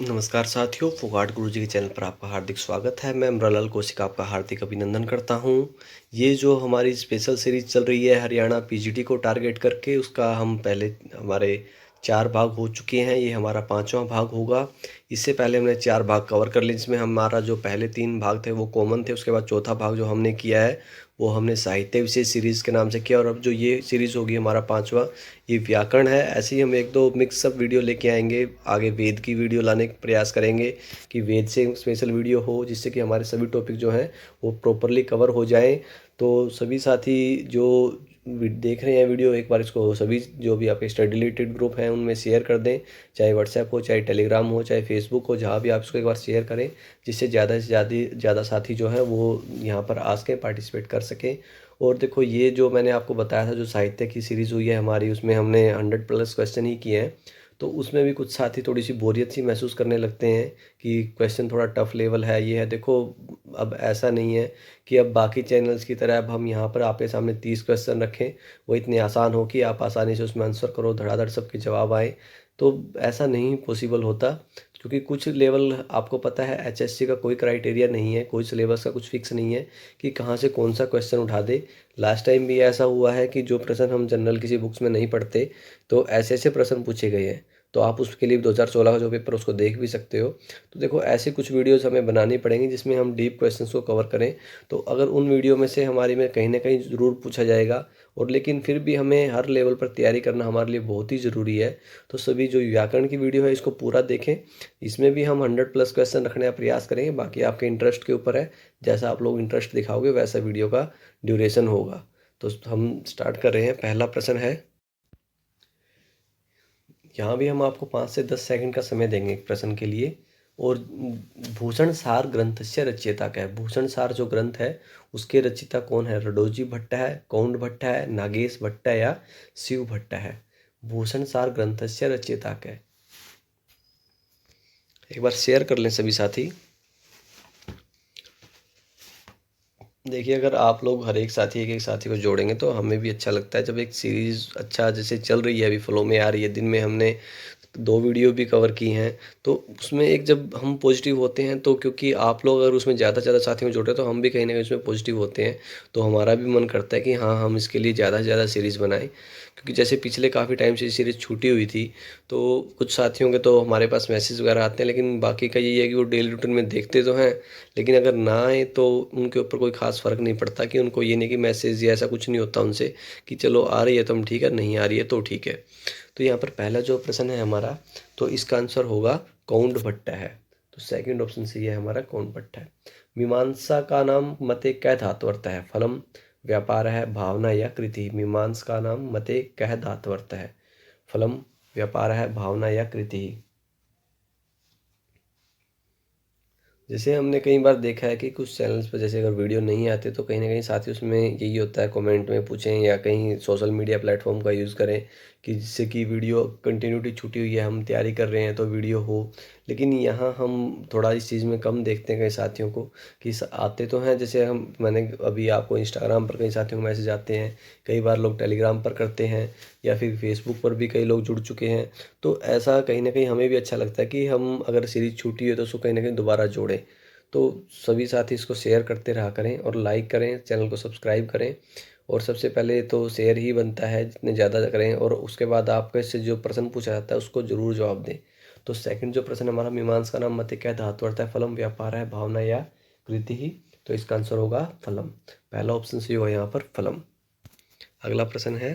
नमस्कार साथियों, फोगाट गुरुजी के चैनल पर आपका हार्दिक स्वागत है। मैं अमरालाल कौशिक आपका हार्दिक अभिनंदन करता हूं। ये जो हमारी स्पेशल सीरीज चल रही है हरियाणा पीजीटी को टारगेट करके, उसका हम पहले हमारे 4 भाग हो चुके हैं। ये हमारा 5वां भाग होगा। इससे पहले हमने 4 भाग कवर कर लिए, जिसमें हमारा जो पहले 3 भाग थे वो कॉमन थे। उसके बाद चौथा भाग जो हमने किया है वो हमने साहित्य विशेष सीरीज़ के नाम से किया। और अब जो ये सीरीज़ होगी हमारा 5वां, ये व्याकरण है। ऐसे ही हम 1-2 मिक्सअप वीडियो लेके आएंगे। आगे वेद की वीडियो लाने का प्रयास करेंगे कि वेद से स्पेशल वीडियो हो, जिससे कि हमारे सभी टॉपिक जो हैं वो प्रॉपरली कवर हो जाएं। तो सभी साथी जो देख रहे हैं वीडियो, एक बार इसको सभी जो भी आपके स्टडी रिलेटेड ग्रुप हैं उनमें शेयर कर दें। चाहे व्हाट्सएप हो, चाहे टेलीग्राम हो, चाहे फेसबुक हो, जहाँ भी आप इसको एक बार शेयर करें, जिससे ज़्यादा से ज़्यादा साथी जो हैं वो यहाँ पर आ सकें, पार्टिसिपेट कर सकें। और देखो, ये जो मैंने आपको बताया था, जो साहित्य की सीरीज़ हुई है हमारी, उसमें हमने 100+ क्वेश्चन ही किए हैं। तो उसमें भी कुछ साथी थोड़ी सी बोरियत सी महसूस करने लगते हैं कि क्वेश्चन थोड़ा टफ लेवल है, ये है। देखो, अब ऐसा नहीं है कि अब बाकी चैनल्स की तरह अब हम यहाँ पर आपके सामने 30 क्वेश्चन रखें, वो इतने आसान हो कि आप आसानी से उसमें आंसर करो, धड़ाधड़ सबके जवाब आए। तो ऐसा नहीं पॉसिबल होता, क्योंकि कुछ लेवल आपको पता है, एचएससी का कोई क्राइटेरिया नहीं है, कोई सिलेबस का कुछ फिक्स नहीं है कि कहाँ से कौन सा क्वेश्चन उठा दे। लास्ट टाइम भी ऐसा हुआ है कि जो प्रश्न हम जनरल किसी बुक्स में नहीं पढ़ते, तो ऐसे ऐसे प्रश्न पूछे गए हैं। तो आप उसके लिए 2016 का जो पेपर उसको देख भी सकते हो। तो देखो, ऐसे कुछ वीडियोस हमें बनानी पड़ेंगी जिसमें हम डीप क्वेश्चंस को कवर करें। तो अगर उन वीडियो में से हमारी में कहीं ना कहीं ज़रूर पूछा जाएगा, और लेकिन फिर भी हमें हर लेवल पर तैयारी करना हमारे लिए बहुत ही ज़रूरी है। तो सभी जो व्याकरण की वीडियो है इसको पूरा देखें। इसमें भी हम 100+ क्वेश्चन रखने का प्रयास करेंगे। बाकी आपके इंटरेस्ट के ऊपर है, जैसा आप लोग इंटरेस्ट दिखाओगे वैसा वीडियो का ड्यूरेशन होगा। तो हम स्टार्ट कर रहे हैं। पहला प्रश्न है, यहाँ भी हम आपको 5 से 10 सेकंड का समय देंगे एक प्रश्न के लिए। और भूषण सार ग्रंथस्य रचयिता क्या है? भूषण सार जो ग्रंथ है उसके रचयिता कौन है? रडोजी भट्ट है, कौंड भट्ट है, नागेश भट्ट है, या शिव भट्ट है? भूषण सार ग्रंथस्य रचयिता क्या है? एक बार शेयर कर लें सभी साथी। देखिए, अगर आप लोग हर एक साथी एक साथी को जोड़ेंगे तो हमें भी अच्छा लगता है। जब एक सीरीज़ अच्छा जैसे चल रही है, अभी फ्लो में आ रही है, दिन में हमने 2 वीडियो भी कवर की हैं, तो उसमें एक जब हम पॉजिटिव होते हैं, तो क्योंकि आप लोग अगर उसमें ज़्यादा से ज़्यादा साथियों में जुड़ रहे हैं तो हम भी कहीं ना कहीं उसमें पॉजिटिव होते हैं। तो हमारा भी मन करता है कि हाँ, हम इसके लिए ज़्यादा से ज़्यादा सीरीज़ बनाएं। क्योंकि जैसे पिछले काफ़ी टाइम से सीरीज़ छूटी हुई थी, तो कुछ साथियों के तो हमारे पास मैसेज वगैरह आते हैं, लेकिन बाकी का यही है कि वो डेली रूटीन में देखते तो हैं, लेकिन अगर ना आए तो उनके ऊपर कोई ख़ास फ़र्क नहीं पड़ता। कि उनको ये नहीं कि मैसेज या ऐसा कुछ नहीं होता उनसे कि चलो आ रही है तो हम ठीक है, नहीं आ रही है तो ठीक है। तो यहाँ पर पहला जो प्रश्न है हमारा, तो इसका आंसर होगा कौंड भट्ट है। तो सेकंड ऑप्शन सही है हमारा, कौंड भट्ट है। मीमांसा का नाम मते कह धातुअर्थ है? फलम, व्यापार है, भावना या कृति? मीमांसा का नाम मते कह धातुअर्थ है? फलम, व्यापार है, भावना या कृति? जैसे हमने कई बार देखा है कि कुछ चैनल्स पर जैसे अगर वीडियो नहीं आते तो कहीं ना कहीं साथ ही उसमें यही होता है, कमेंट में पूछें या कहीं सोशल मीडिया प्लेटफॉर्म का यूज़ करें कि जिससे कि वीडियो कंटिन्यूटी छूटी हुई है, हम तैयारी कर रहे हैं तो वीडियो हो। लेकिन यहाँ हम थोड़ा इस चीज़ में कम देखते हैं कई साथियों को कि आते तो हैं। जैसे मैंने अभी आपको इंस्टाग्राम पर कई साथियों को मैसेज आते हैं, कई बार लोग टेलीग्राम पर करते हैं, या फिर फेसबुक पर भी कई लोग जुड़ चुके हैं। तो ऐसा कहीं ना कहीं हमें भी अच्छा लगता है कि हम अगर सीरीज़ छूटी है तो उसको कहीं ना कहीं दोबारा जोड़ें। तो सभी साथी इसको शेयर करते रहा करें और लाइक करें, चैनल को सब्सक्राइब करें। और सबसे पहले तो शेयर ही बनता है, जितने ज़्यादा करें, और उसके बाद आपके से जो प्रश्न पूछा जाता है उसको ज़रूर जवाब दें। तो सेकंड जो प्रश्न हमारा, मीमांसा का नाम मते क्या धातु अर्थ है? फलम, व्यापार है, भावना या कृति ही? तो इसका आंसर होगा फलम। पहला ऑप्शन सही होगा यहाँ पर, फलम। अगला प्रश्न है,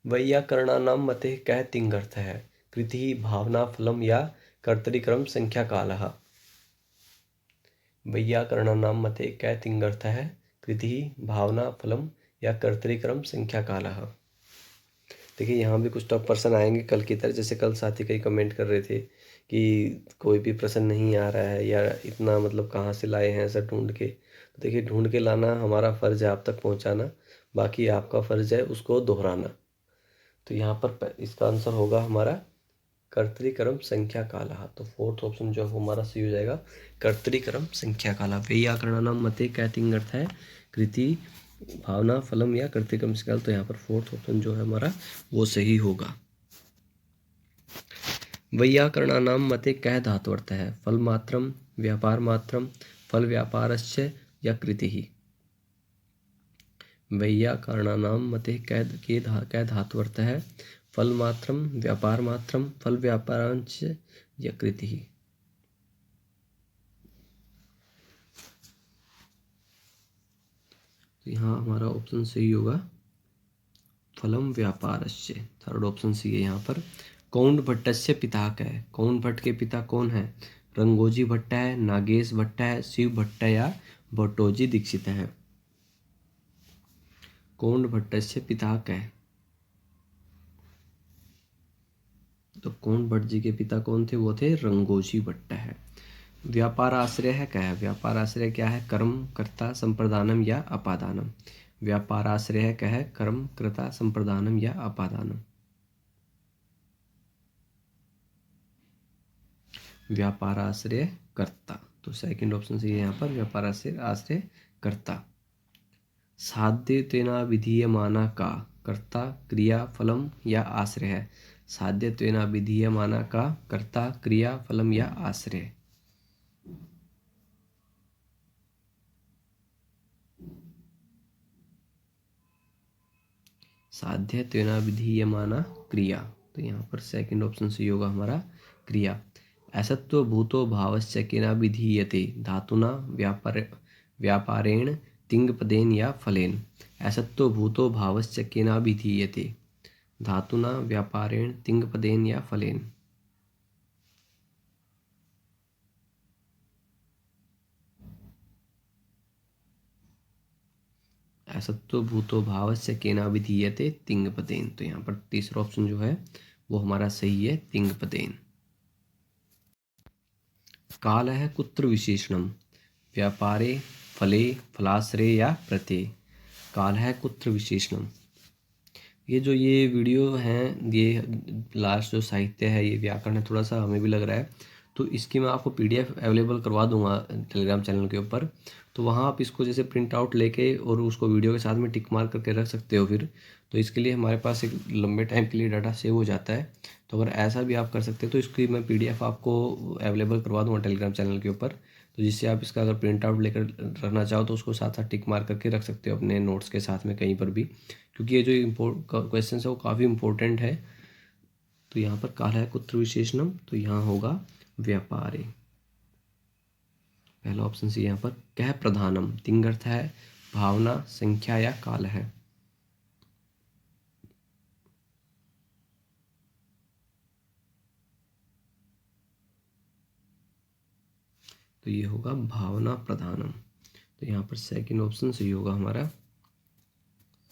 वैयाकरणानां मते कः तिङर्थः है? कृति, भावना, फलम या कर्तरीक्रम संख्या कालः? वैयाकरणानां मते कः तिङर्थः है? कृति, भावना, फलम या कर्तरीक्रम संख्या कालः? देखिए, यहाँ भी कुछ टफ प्रश्न आएंगे कल की तरह। जैसे कल साथी कई कमेंट कर रहे थे कि कोई भी प्रश्न नहीं आ रहा है, या इतना मतलब कहाँ से लाए हैं ऐसा ढूंढ के। तो देखिए, ढूंढ के लाना हमारा फ़र्ज़ है, आप तक पहुँचाना, बाकी आपका फ़र्ज़ है उसको दोहराना। तो यहाँ पर इसका आंसर होगा हमारा कर्तरीक्रम संख्या कालः। तो फोर्थ ऑप्शन जो हमारा सही हो जाएगा, कर्तरीक्रम संख्या कालः। वैयाकरणानां मते कः तिङर्थः है? कृति, भावना, फलम या कर्तरीक्रम संख्या कालः। तो यहाँ पर फोर्थ ऑप्शन जो है हमारा वो सही होगा। वैयाकरणानां मते कः धातुअर्थः फलमात्रं व्यापारमात्रं फल व्यापारस्य या कृतिः। वैयाकरणानां मते कः धातुअर्थः फलमात्रं व्यापारमात्रं फल व्यापारस्य या कृतिः। तो यहाँ हमारा ऑप्शन सही होगा फलम व्यापारस्य। थर्ड ऑप्शन सी है यहाँ पर। कौंड भट्टस्य पिता कः। कौंड भट्ट के पिता कौन है? रंगोजी भट्ट है, नागेश भट्ट है, शिव भट्ट या भट्टोजी दीक्षित है। कौंड भट्टस्य पिता कः। तो कौंड भट्ट जी के पिता कौन थे? वो थे रंगोजी भट्ट है। व्यापार आश्रय है क्या है? व्यापार आश्रय क्या है? कर्म कर्ता संप्रदानम या अपादानम। व्यापार आश्रय है क्या है? कर्म कर्ता संप्रदानम या अपादानम। व्यापार आश्रय कर्ता। तो सेकंड ऑप्शन से यहाँ पर व्यापार आश्रय कर्ता। साध्य तेना विधीयमाना का कर्ता क्रिया फलम या आश्रय है। साध्य तेना विधीयमाना का कर्ता क्रिया फलम या आश्रय। साध्य तेना विधीयमाना क्रिया। तो यहाँ पर सेकंड ऑप्शन से होगा हमारा क्रिया। असत्व भूतो भावस्य केना विधीयते धातुना व्यापारेण तिंगपदेन या फलेन। असत्व भूतो भावस्य केना विधीयते धातुना व्यापारेण तिंगपदेन या फलेन। असत्व भूतो भावस्य केना विधीयते तिंगपदेन। तो यहाँ पर तीसरा ऑप्शन जो है वो हमारा सही है तिंगपदेन। काल है कुत्र विशेषणम व्यापारे फले फलाश्रय या प्रत्यय। काल है कुत्र विशेषणम। ये वीडियो हैं, ये लास्ट जो साहित्य है, ये व्याकरण है, थोड़ा सा हमें भी लग रहा है, तो इसकी मैं आपको पीडीएफ अवेलेबल करवा दूंगा टेलीग्राम चैनल के ऊपर। तो वहाँ आप इसको जैसे प्रिंट आउट लेके और उसको वीडियो के साथ में टिक मार करके रख सकते हो फिर। तो इसके लिए हमारे पास एक लंबे टाइम के लिए डाटा सेव हो जाता है। तो अगर ऐसा भी आप कर सकते हो तो इसकी मैं पीडीएफ आपको अवेलेबल करवा दूँगा टेलीग्राम चैनल के ऊपर। तो जिससे आप इसका अगर प्रिंट आउट लेकर रखना चाहो तो उसको साथ साथ टिक मार करके रख सकते हो अपने नोट्स के साथ में कहीं पर भी, क्योंकि ये जो क्वेश्चन है वो काफ़ी इंपॉर्टेंट है। तो यहाँ पर काल है कुत्र विशेषणम, तो यहाँ होगा व्यापारे। पहला ऑप्शन सी यहाँ पर। कह प्रधानम तिंग अर्थ है भावना संख्या या काल है। तो ये होगा भावना प्रधानम। तो यहाँ पर सेकंड ऑप्शन सही होगा हमारा।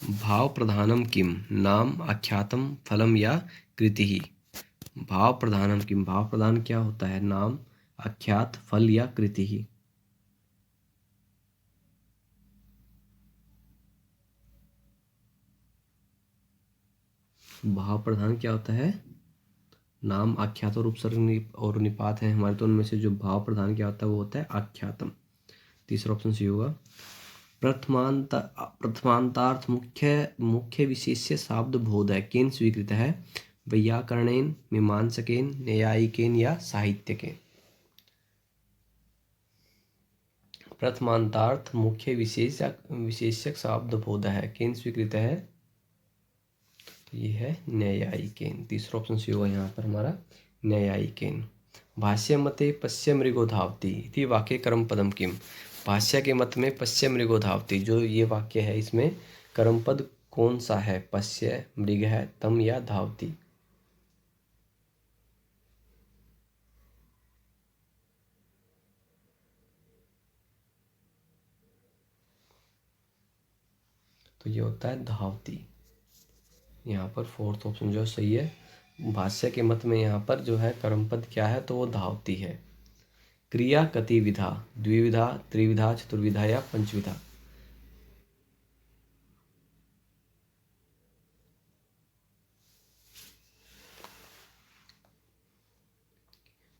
भाव प्रधानम किम नाम आख्यातम फलम या कृति ही। भाव प्रधानम किम। भाव प्रधान क्या होता है? नाम आख्यात फल या कृति ही। भाव प्रधान क्या होता है? नाम आख्यात और उपसर्ग और निपात है हमारे, तो उनमें से जो भाव प्रधान क्या होता है वो होता है आख्यातम। तीसरा ऑप्शन सही होगा। प्रथमांतार्थ मुख्य विशेष्य शाब्द बोध है केन स्वीकृत है वैयाकरणेन मीमांसकेन न्यायिकेन या साहित्यकेन। प्रथमांतार्थ मुख्य विशेषक शाब्द बोध है केन स्वीकृत है। तो ये है न्यायिकेन। तीसरा ऑप्शन सही होगा यहाँ पर हमारा न्यायिकेन। भाष्य मते पश्य मृगो धावती इति वाक्य कर्म पदम किम। भाष्य के मत में पश्य मृगो धावती जो ये वाक्य है इसमें कर्म पद कौन सा है? पश्य, मृग है, तम या धावती। तो ये होता है धावती। यहाँ पर फोर्थ ऑप्शन जो सही है। भाष्य के मत में यहाँ पर जो है कर्म पद क्या है? तो वो धावती है। क्रिया कति विधा द्विविधा त्रिविधा चतुर्विधा या पंचविधा।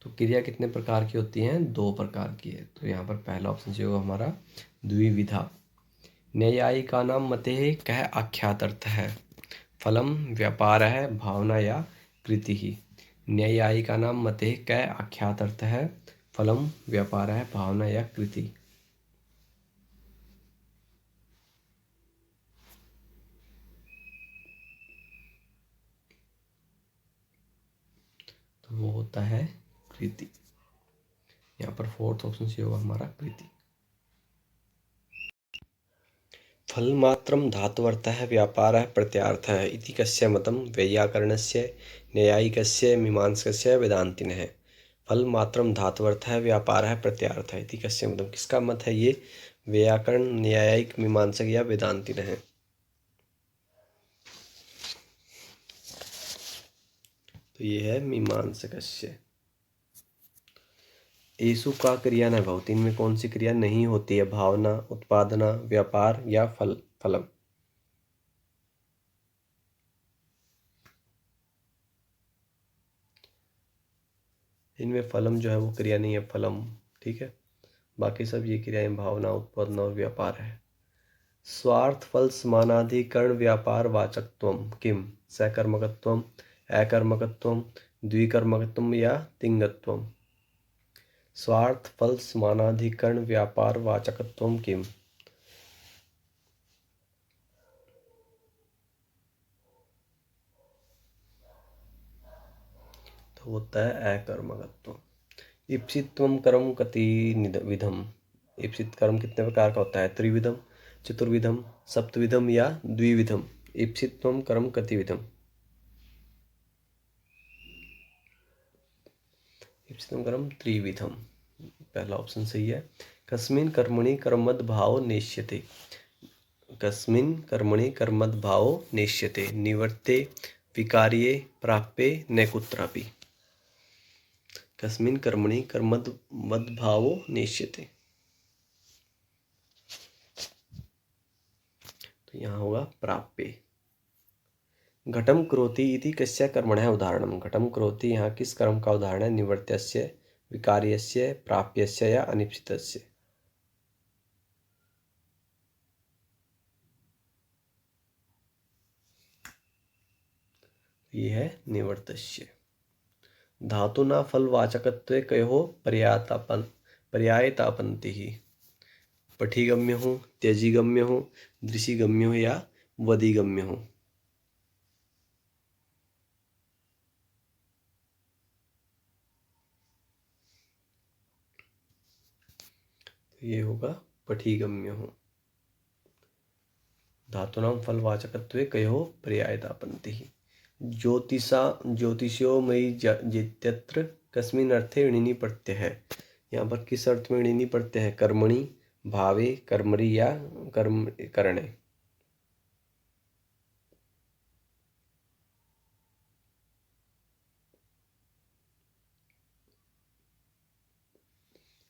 तो क्रिया कितने प्रकार की होती हैं? 2 प्रकार की है। तो यहाँ पर पहला ऑप्शन जो होगा हमारा द्विविधा। न्यायिका नाम मते कह आख्यात अर्थ है फलम व्यापार है भावना या कृति ही। न्यायिकानां मते कै आख्यातार्थः फलं व्यापारः भावना या कृति। तो वो होता है कृति। यहाँ पर फोर्थ ऑप्शन से होगा हमारा कृति। फलमात्रं धात्वर्थः व्यापारः प्रत्यार्थः इति कस्य मतं वैयाकरणस्य न्यायिकस्य मीमांसकस्य वेदान्तिनः। फलमात्रं धात्वर्थः व्यापारः प्रत्यार्थः इति कस्य मतं, किसका मत है ये? वैयाकरण, न्यायिक, मीमांसक या वेदांतिनः। तो ये है मीमांसकस्य। येषु का क्रिया न भवति, इनमें कौन सी क्रिया नहीं होती है? भावना, उत्पादना, व्यापार या फलम। इनमें फलम जो है वो क्रिया नहीं है, फलम, ठीक है। बाकी सब ये क्रियाएं भावना, उत्पादन और व्यापार है। स्वार्थ फल समानाधिकरण व्यापार वाचकत्वम किम? सकर्मकत्वम, अकर्मकत्वम, द्विकर्मकत्वम या तिंगत्वम। स्वार्थ फल समानाधिकरण व्यापार वाचकत्वम किम? तो होता है अकर्मकत्वम। ईप्सित्वम कर्म कति विधम। ईप्सित कर्म कितने प्रकार का होता है? त्रिविधम, चतुर्विधम, सप्तविधम या द्विविधम। ईप्सित्वम कर्म कति विधम। ईप्सितम कर्म त्रिविधम, पहला ऑप्शन सही है। कस्मिन् कर्मणि कर्मद्भावो नेष्यते। कस्मिन् कर्मणि कर्मद्भावो नेष्यते, निवर्ते, विकार्ये, प्राप्ये, न कुत्रापि। कस्मिन् कर्मणि कर्मद्भावो नेष्यते, तो यहाँ होगा प्राप्ये। घटम करोति इति कस्य कर्मणः उदाहरणम। घटम करोति यहाँ किस कर्म का उदाहरण है? निवर्त्यस्य, विकार्यस्य, प्राप्यस्य या अनिप्सितस्य। ये है निवर्तस्य। धातुना फलवाचकत्वे कयोः पर्यायतापन्तिः। पठिगम्य हो, त्यजिगम्य हो, दृशिगम्य हो या वदिगम्य हो। ये होगा पठिगम्य हो। धातुनां फलवाचकत्वे कयोः पर्यायतापन्तिः। ज्योतिषो मयि जित्यत्र कस्मिन् अर्थे णिनि प्रत्यय है। यहाँ पर किस अर्थ में णिनि प्रत्यय है? कर्मणि, भावे, कर्मणि या कर्म करणे।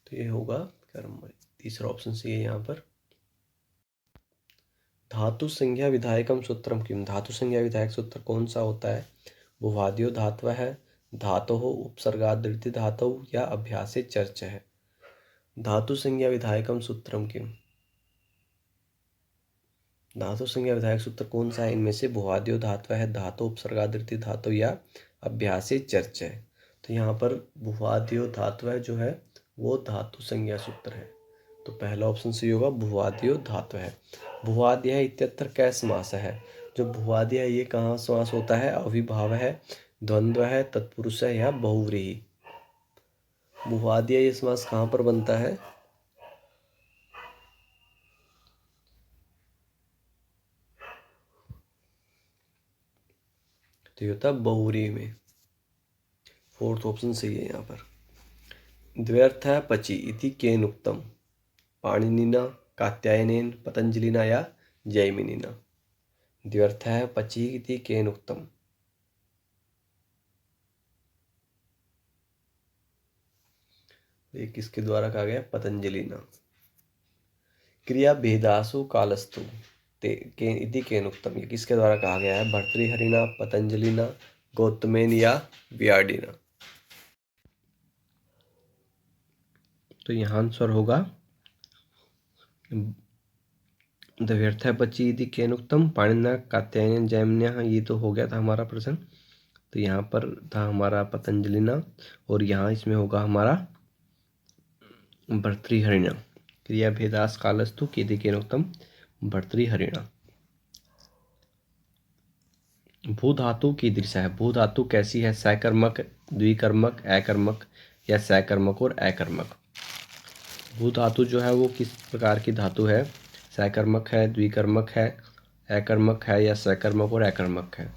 तो ये होगा कर्मणि। तीसरा ऑप्शन सही है यहाँ पर। धातु संज्ञा विधायकम सूत्रम किम। धातु संज्ञा विधायक सूत्र कौन सा होता है? भुवादियो धात्व है, धातोः उपसर्गादृति धातु या अभ्यासे चर्च है। धातु संज्ञा विधायकम सूत्रम किम। धातु संज्ञा विधायक सूत्र कौन सा है इनमें से? भुवादियो धात्व है, धातु उपसर्गादृति धातु या अभ्यासे चर्च है। तो यहाँ पर भुवादियो धात्व जो है वो धातु संज्ञा सूत्र है, तो पहला ऑप्शन सही होगा, भुवादियो धातु है। भुवाद्य इत्यत्र कै समास है? जो भुवाद्य है ये कहाँ समास होता है? अविभाव है, द्वंद्व है, तत्पुरुष है या बहुव्रीहि। भुवाद्य ये समास कहाँ पर बनता है? तो ये होता है बहुव्रीहि में। फोर्थ ऑप्शन सही है यहाँ पर। द्व्यर्थ पचि इति केन उक्तम। पाणिनिना, कात्यायनेन, पतंजलिना या जैमिनिना। द्व्यर्थ पचि इति केन उक्तम। ये किसके द्वारा कहा गया? पतंजलिना। क्रिया भेदासु कालस्तु इति केन उक्तम। ये किसके द्वारा कहा गया है? भर्तृहरिणा, पतंजलिना, गौतमेन या व्याडिना। तो यहाँ आंसर होगा द्व्यर्थ पचि इति केन उक्तम, पाणिनिना, कात्यायनेन, जैमिनिना। ये तो हो गया था हमारा प्रश्न। तो यहाँ पर था हमारा पतंजलिना और यहाँ इसमें होगा हमारा भर्तृहरिणा। क्रिया भेदास कालस्तु केदि केनोक्तम भर्तृहरिणा। भू धातु कीदृश है? भू धातु कैसी है? सकर्मक, द्विकर्मक, अकर्मक या सकर्मक और अकर्मक। भू धातु जो है वो किस प्रकार की धातु है? सकर्मक है, द्विकर्मक है, अकर्मक है या सकर्मक और अकर्मक है।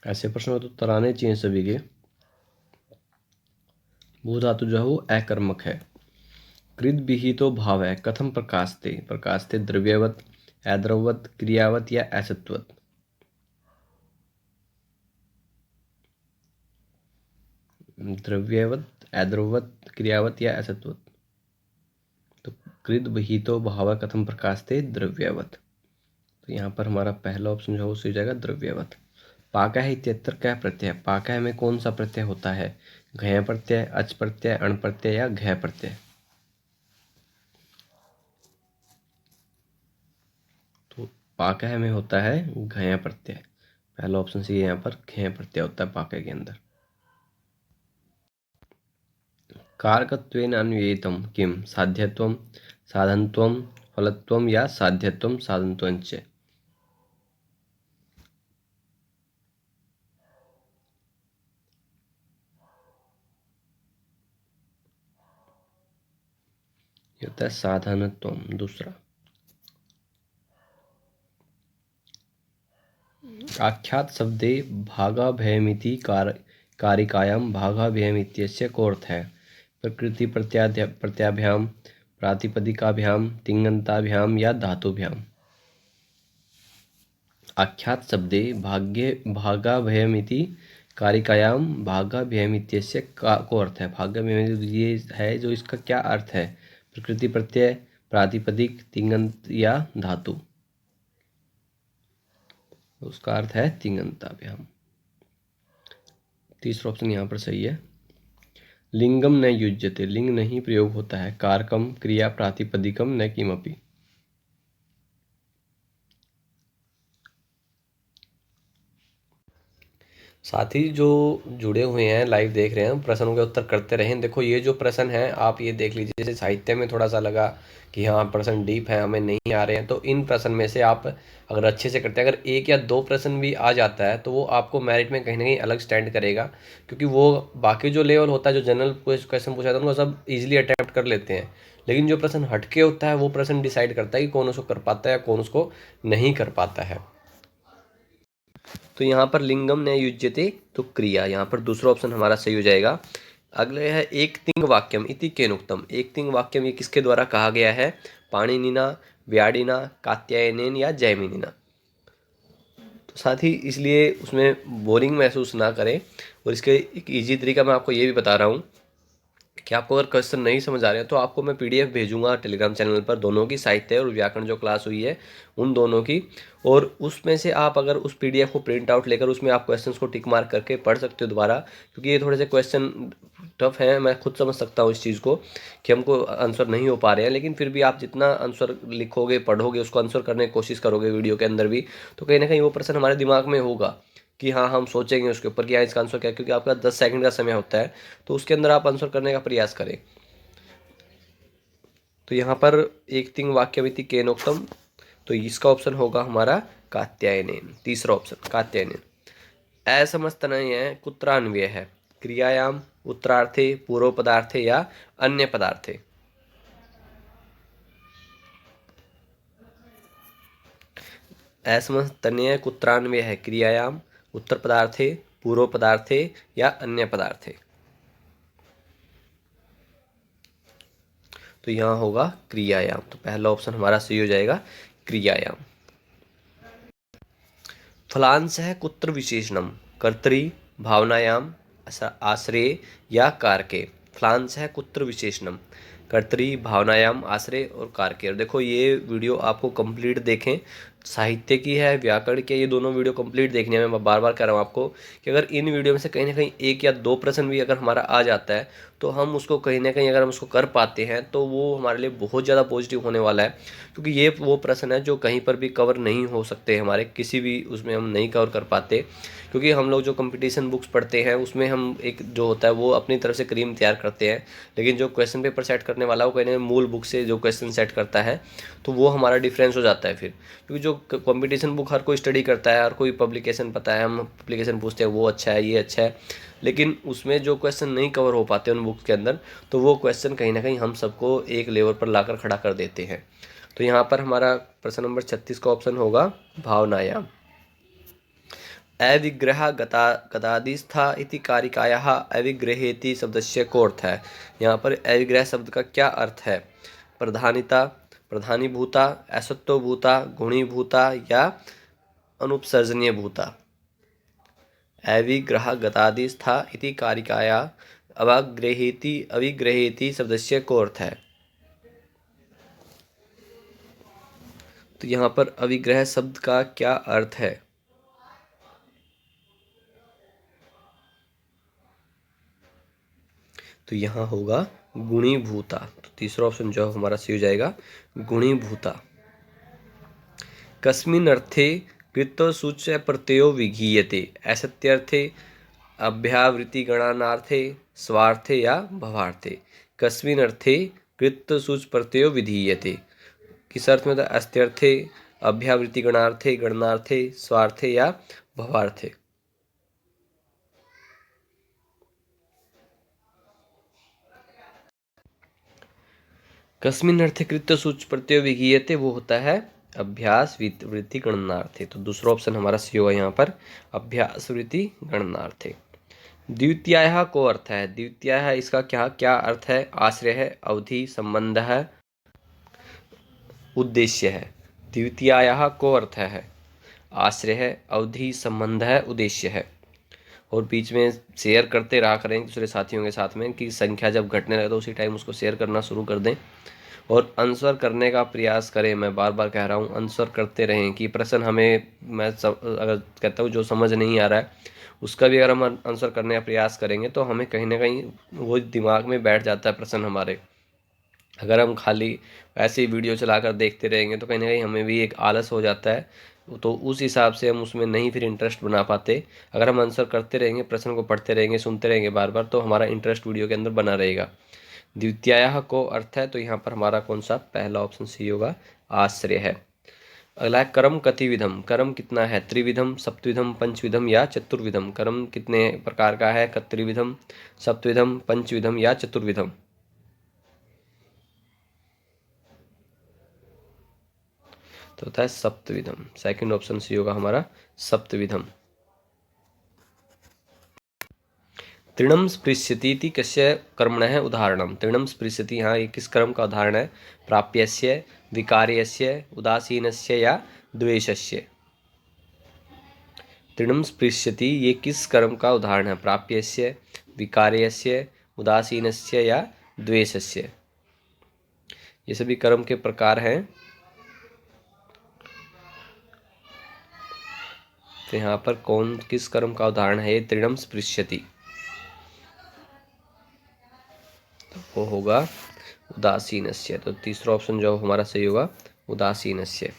ऐसे प्रश्नों तो उत्तर आने चाहिए सभी के। भू धातु जो है वो अकर्मक है। कृत विहितो भाव है कथम प्रकाशते? प्रकाशते द्रव्यवत, अद्रववत, क्रियावत या असत्वत। द्रव्यवत, अद्रववत, क्रियावत या असत्वत। तो कृत विहितो भाव कथम प्रकाशते द्रव्यवत। तो यहाँ पर हमारा पहला ऑप्शन जो है वो सही हो जाएगा द्रव्यवत। पाका है इत्यत्र क्या प्रत्यय? पाका है में कौन सा प्रत्यय होता है? घय प्रत्यय, अच प्रत्यय, अण प्रत्यय या घय प्रत्यय। तो पाका है में होता है घय प्रत्यय। पहला ऑप्शन सी यहाँ पर घय प्रत्यय होता है पाका के अंदर। कारकत्वेन अन्वयितम किम? साध्यत्वम, साधनत्वम, फलत्वम या साध्यत्वम साधनत्वं च। ये होता है साधनत्वम दूसरा। आख्यात शब्दे भागाभयमिति कारिकायां भागाभयम् इत्यस्य को अर्थ है? प्रकृति प्रत्याभ्याम, प्रातिपदिकाभ्याम, तिङन्ताभ्याम या धातुभ्याम। आख्यात शब्दे भागाभयमिति कारिकायां भागाभयम् इत्यस्य को अर्थ है। भागाभयम् ये है जो इसका क्या अर्थ है? प्रकृति प्रत्यय, प्रातिपदिक, तिङन्त या धातु। उसका अर्थ है तिङन्ताभ्याम। तीसरा ऑप्शन यहाँ पर सही है। लिंगम न युज्यते, लिंग नहीं प्रयोग होता है। कारकम, क्रिया, प्रातिपदिकम न किमपि। साथ ही जो जुड़े हुए हैं लाइव देख रहे हैं प्रश्नों के उत्तर करते रहें। देखो ये जो प्रश्न है आप ये देख लीजिए, जैसे साहित्य में थोड़ा सा लगा कि हाँ प्रश्न डीप है हमें नहीं आ रहे हैं, तो इन प्रश्न में से आप अगर अच्छे से करते हैं, अगर एक या दो प्रश्न भी आ जाता है तो वो आपको मेरिट में कहीं ना कहीं अलग स्टैंड करेगा। क्योंकि वो बाकी जो लेवल होता है जो जनरल क्वेश्चन पूछा था वो सब ईजिली अटैम्प्ट कर लेते हैं, लेकिन जो प्रश्न हटके होता है वो प्रश्न डिसाइड करता है कि कौन उसको कर पाता है या कौन उसको नहीं कर पाता है। तो यहाँ पर लिंगम न युज्यते तो क्रिया, यहाँ पर दूसरा ऑप्शन हमारा सही हो जाएगा। अगले है एक तिंग वाक्यम इति केनोक्तम। एक तिंग वाक्यम ये किसके द्वारा कहा गया है? पाणिनिना, व्याडिना, कात्यायनेन या जैमिनिना। तो साथ ही इसलिए उसमें बोरिंग महसूस ना करें, और इसके एक ईजी तरीका मैं आपको ये भी बता रहा हूँ कि आपको अगर क्वेश्चन नहीं समझ आ रहे हैं तो आपको मैं पीडीएफ भेजूंगा टेलीग्राम चैनल पर, दोनों की, साहित्य और व्याकरण जो क्लास हुई है उन दोनों की। और उसमें से आप अगर उस पीडीएफ को प्रिंट आउट लेकर उसमें आप क्वेश्चंस को टिक मार्क करके पढ़ सकते हो दोबारा, क्योंकि ये थोड़े से क्वेश्चन टफ हैं। मैं खुद समझ सकता हूँ इस चीज़ को कि हमको आंसर नहीं हो पा रहे हैं, लेकिन फिर भी आप जितना आंसर लिखोगे, पढ़ोगे, उसको आंसर करने की कोशिश करोगे वीडियो के अंदर भी, तो कहीं ना कहीं वो प्रश्न हमारे दिमाग में होगा कि हाँ हम सोचेंगे उसके ऊपर कि हाँ इसका आंसर क्या है। क्योंकि आपका 10 सेकंड का समय होता है, तो उसके अंदर आप आंसर करने का प्रयास करें। तो यहाँ पर एक तिंग वाक्यमिति केनोक्तम, तो इसका ऑप्शन होगा हमारा कात्यायनेन। तीसरा ऑप्शन कात्यायनेन। असमस्तनय कुत्रान्वय है? क्रियायाम, उत्तरार्थे, पूर्व पदार्थे या अन्य पदार्थे। असमस्तनय कुत्रान्वय है? क्रियायाम, उत्तर पदार्थे, पूर्व पदार्थे या अन्य पदार्थे। तो यहाँ होगा क्रियायाम। तो पहला ऑप्शन हमारा सही हो जाएगा क्रियायाम। फलांश है कुत्र विशेषणम? कर्तरी, भावनायाम, आश्रय या कारके। फलांश है कुत्र विशेषणम? कर्तरी, भावनायाम, आश्रय और कारके। और देखो ये वीडियो आपको कंप्लीट देखें साहित्य की है, व्याकरण की है, ये दोनों वीडियो कंप्लीट देखनी है। मैं बार बार कह रहा हूँ आपको कि अगर इन वीडियो में से कहीं ना कहीं एक या दो प्रश्न भी अगर हमारा आ जाता है तो हम उसको कहीं ना कहीं अगर हम उसको कर पाते हैं तो वो हमारे लिए बहुत ज़्यादा पॉजिटिव होने वाला है, क्योंकि ये वो प्रश्न है जो कहीं पर भी कवर नहीं हो सकते, हमारे किसी भी उसमें हम नहीं कवर कर पाते। क्योंकि हम लोग जो कंपटीशन बुक्स पढ़ते हैं उसमें हम एक जो होता है वो अपनी तरफ से क्रीम तैयार करते हैं, लेकिन जो क्वेश्चन पेपर सेट करने वाला वो कहीं ना मूल बुक से जो क्वेश्चन सेट करता है तो वो हमारा डिफरेंस हो जाता है फिर। क्योंकि जो कंपटीशन बुक हर कोई स्टडी करता है, हर कोई पब्लिकेशन पता है, हम पब्लिकेशन पूछते हैं वो अच्छा है ये अच्छा है, लेकिन उसमें जो क्वेश्चन नहीं कवर हो पाते उन बुक्स के अंदर तो वो क्वेश्चन कहीं ना कहीं हम सबको एक लेवल पर लाकर खड़ा कर देते हैं। तो यहाँ पर हमारा प्रश्न नंबर 36 का ऑप्शन होगा भावनायाम। अविग्रह गता गतादिस्था इति कारिकायाः अविग्रहेति शब्दस्य को अर्थ है। यहाँ पर अविग्रह शब्द का क्या अर्थ है? प्रधानिता, प्रधानीभूता, असत्वभूता, गुणीभूता या अनुपसर्जनीय भूता। अविग्रह गतादिस्था इति कारिकाया अविग्रहेति शब्दस्य को अर्थ है। तो यहाँ पर अविग्रह शब्द का क्या अर्थ है? तो यहाँ होगा गुणीभूता। तो तीसरा ऑप्शन जो हमारा सही हो जाएगा गुणीभूता। कस्मिन् अर्थे कृत्वसूच्य प्रत्ययो विधीयते? असत्यर्थे, अभ्यावृत्तिगणनार्थे, स्वार्थे या भवार्थे। कस्मिन् अर्थे कृत्वसूच प्रत्ययो विधीयते? किस अर्थ में था? अस्त्यर्थे, अभ्यावृत्तिगणार्थे, गणनार्थे, स्वार्थे या भवार्थे। कस्मिन् अर्थे कृत्वसूच प्रत्यय विधीयते वो होता है अभ्यास वृत्ति गणनार्थे। तो दूसरा ऑप्शन हमारा सी होगा यहाँ पर अभ्यास वृत्ति गणनार्थे। द्वितीयाः को अर्थ है। द्वितीयाः इसका क्या क्या अर्थ है? आश्रय है, अवधि, संबंध है, उद्देश्य है। द्वितीयाः को अर्थ है आश्रय है, अवधि, संबंध है, उद्देश्य है। और बीच में शेयर करते रहा करें दूसरे साथियों के साथ में कि संख्या जब घटने लगे तो उसी टाइम उसको शेयर करना शुरू कर दें और आंसर करने का प्रयास करें। मैं बार बार कह रहा हूँ आंसर करते रहें कि प्रश्न हमें अगर कहता हूँ जो समझ नहीं आ रहा है उसका भी अगर हम आंसर करने का प्रयास करेंगे तो हमें कहीं ना कहीं वो दिमाग में बैठ जाता है प्रश्न हमारे। अगर हम खाली ऐसे ही वीडियो चलाकर देखते रहेंगे तो कहीं ना कहीं हमें भी एक आलस हो जाता है, तो उस हिसाब से हम उसमें नहीं फिर इंटरेस्ट बना पाते। अगर हम आंसर करते रहेंगे, प्रश्न को पढ़ते रहेंगे, सुनते रहेंगे बार बार तो हमारा इंटरेस्ट वीडियो के अंदर बना रहेगा। द्वितीयाः को अर्थ है तो यहाँ पर हमारा कौन सा पहला ऑप्शन सही होगा आश्रय है। अगला है कर्म कतिविधम। कर्म कितना है? त्रिविधम, सप्तविधम, पंचविधम या चतुर्विधम। कर्म कितने प्रकार का है? त्रिविधम, सप्तविधम, पंचविधम या चतुर्विधम। तो होता है सप्तविधम। सेकंड ऑप्शन सी होगा हमारा सप्तविधम। तृणम स्पृश्यति इति कस्य कर्मणः उदाहरणम? तृणम स्पृश्यति यहाँ ये किस कर्म का उदाहरण है? प्राप्यस्य, विकार्यस्य, उदासीनस्य या द्वेषस्य। तृणम स्पृश्यति ये किस कर्म का उदाहरण है? प्राप्यस्य, विकार्यस्य, उदासीनस्य या द्वेषस्य। ये सभी कर्म के प्रकार हैं। तो यहाँ पर कौन किस कर्म का उदाहरण है ये तृणम स्पृश्यति? तो वो होगा उदासीनस्य। तो तीसरा ऑप्शन जो हमारा सही होगा उदासीनस्य।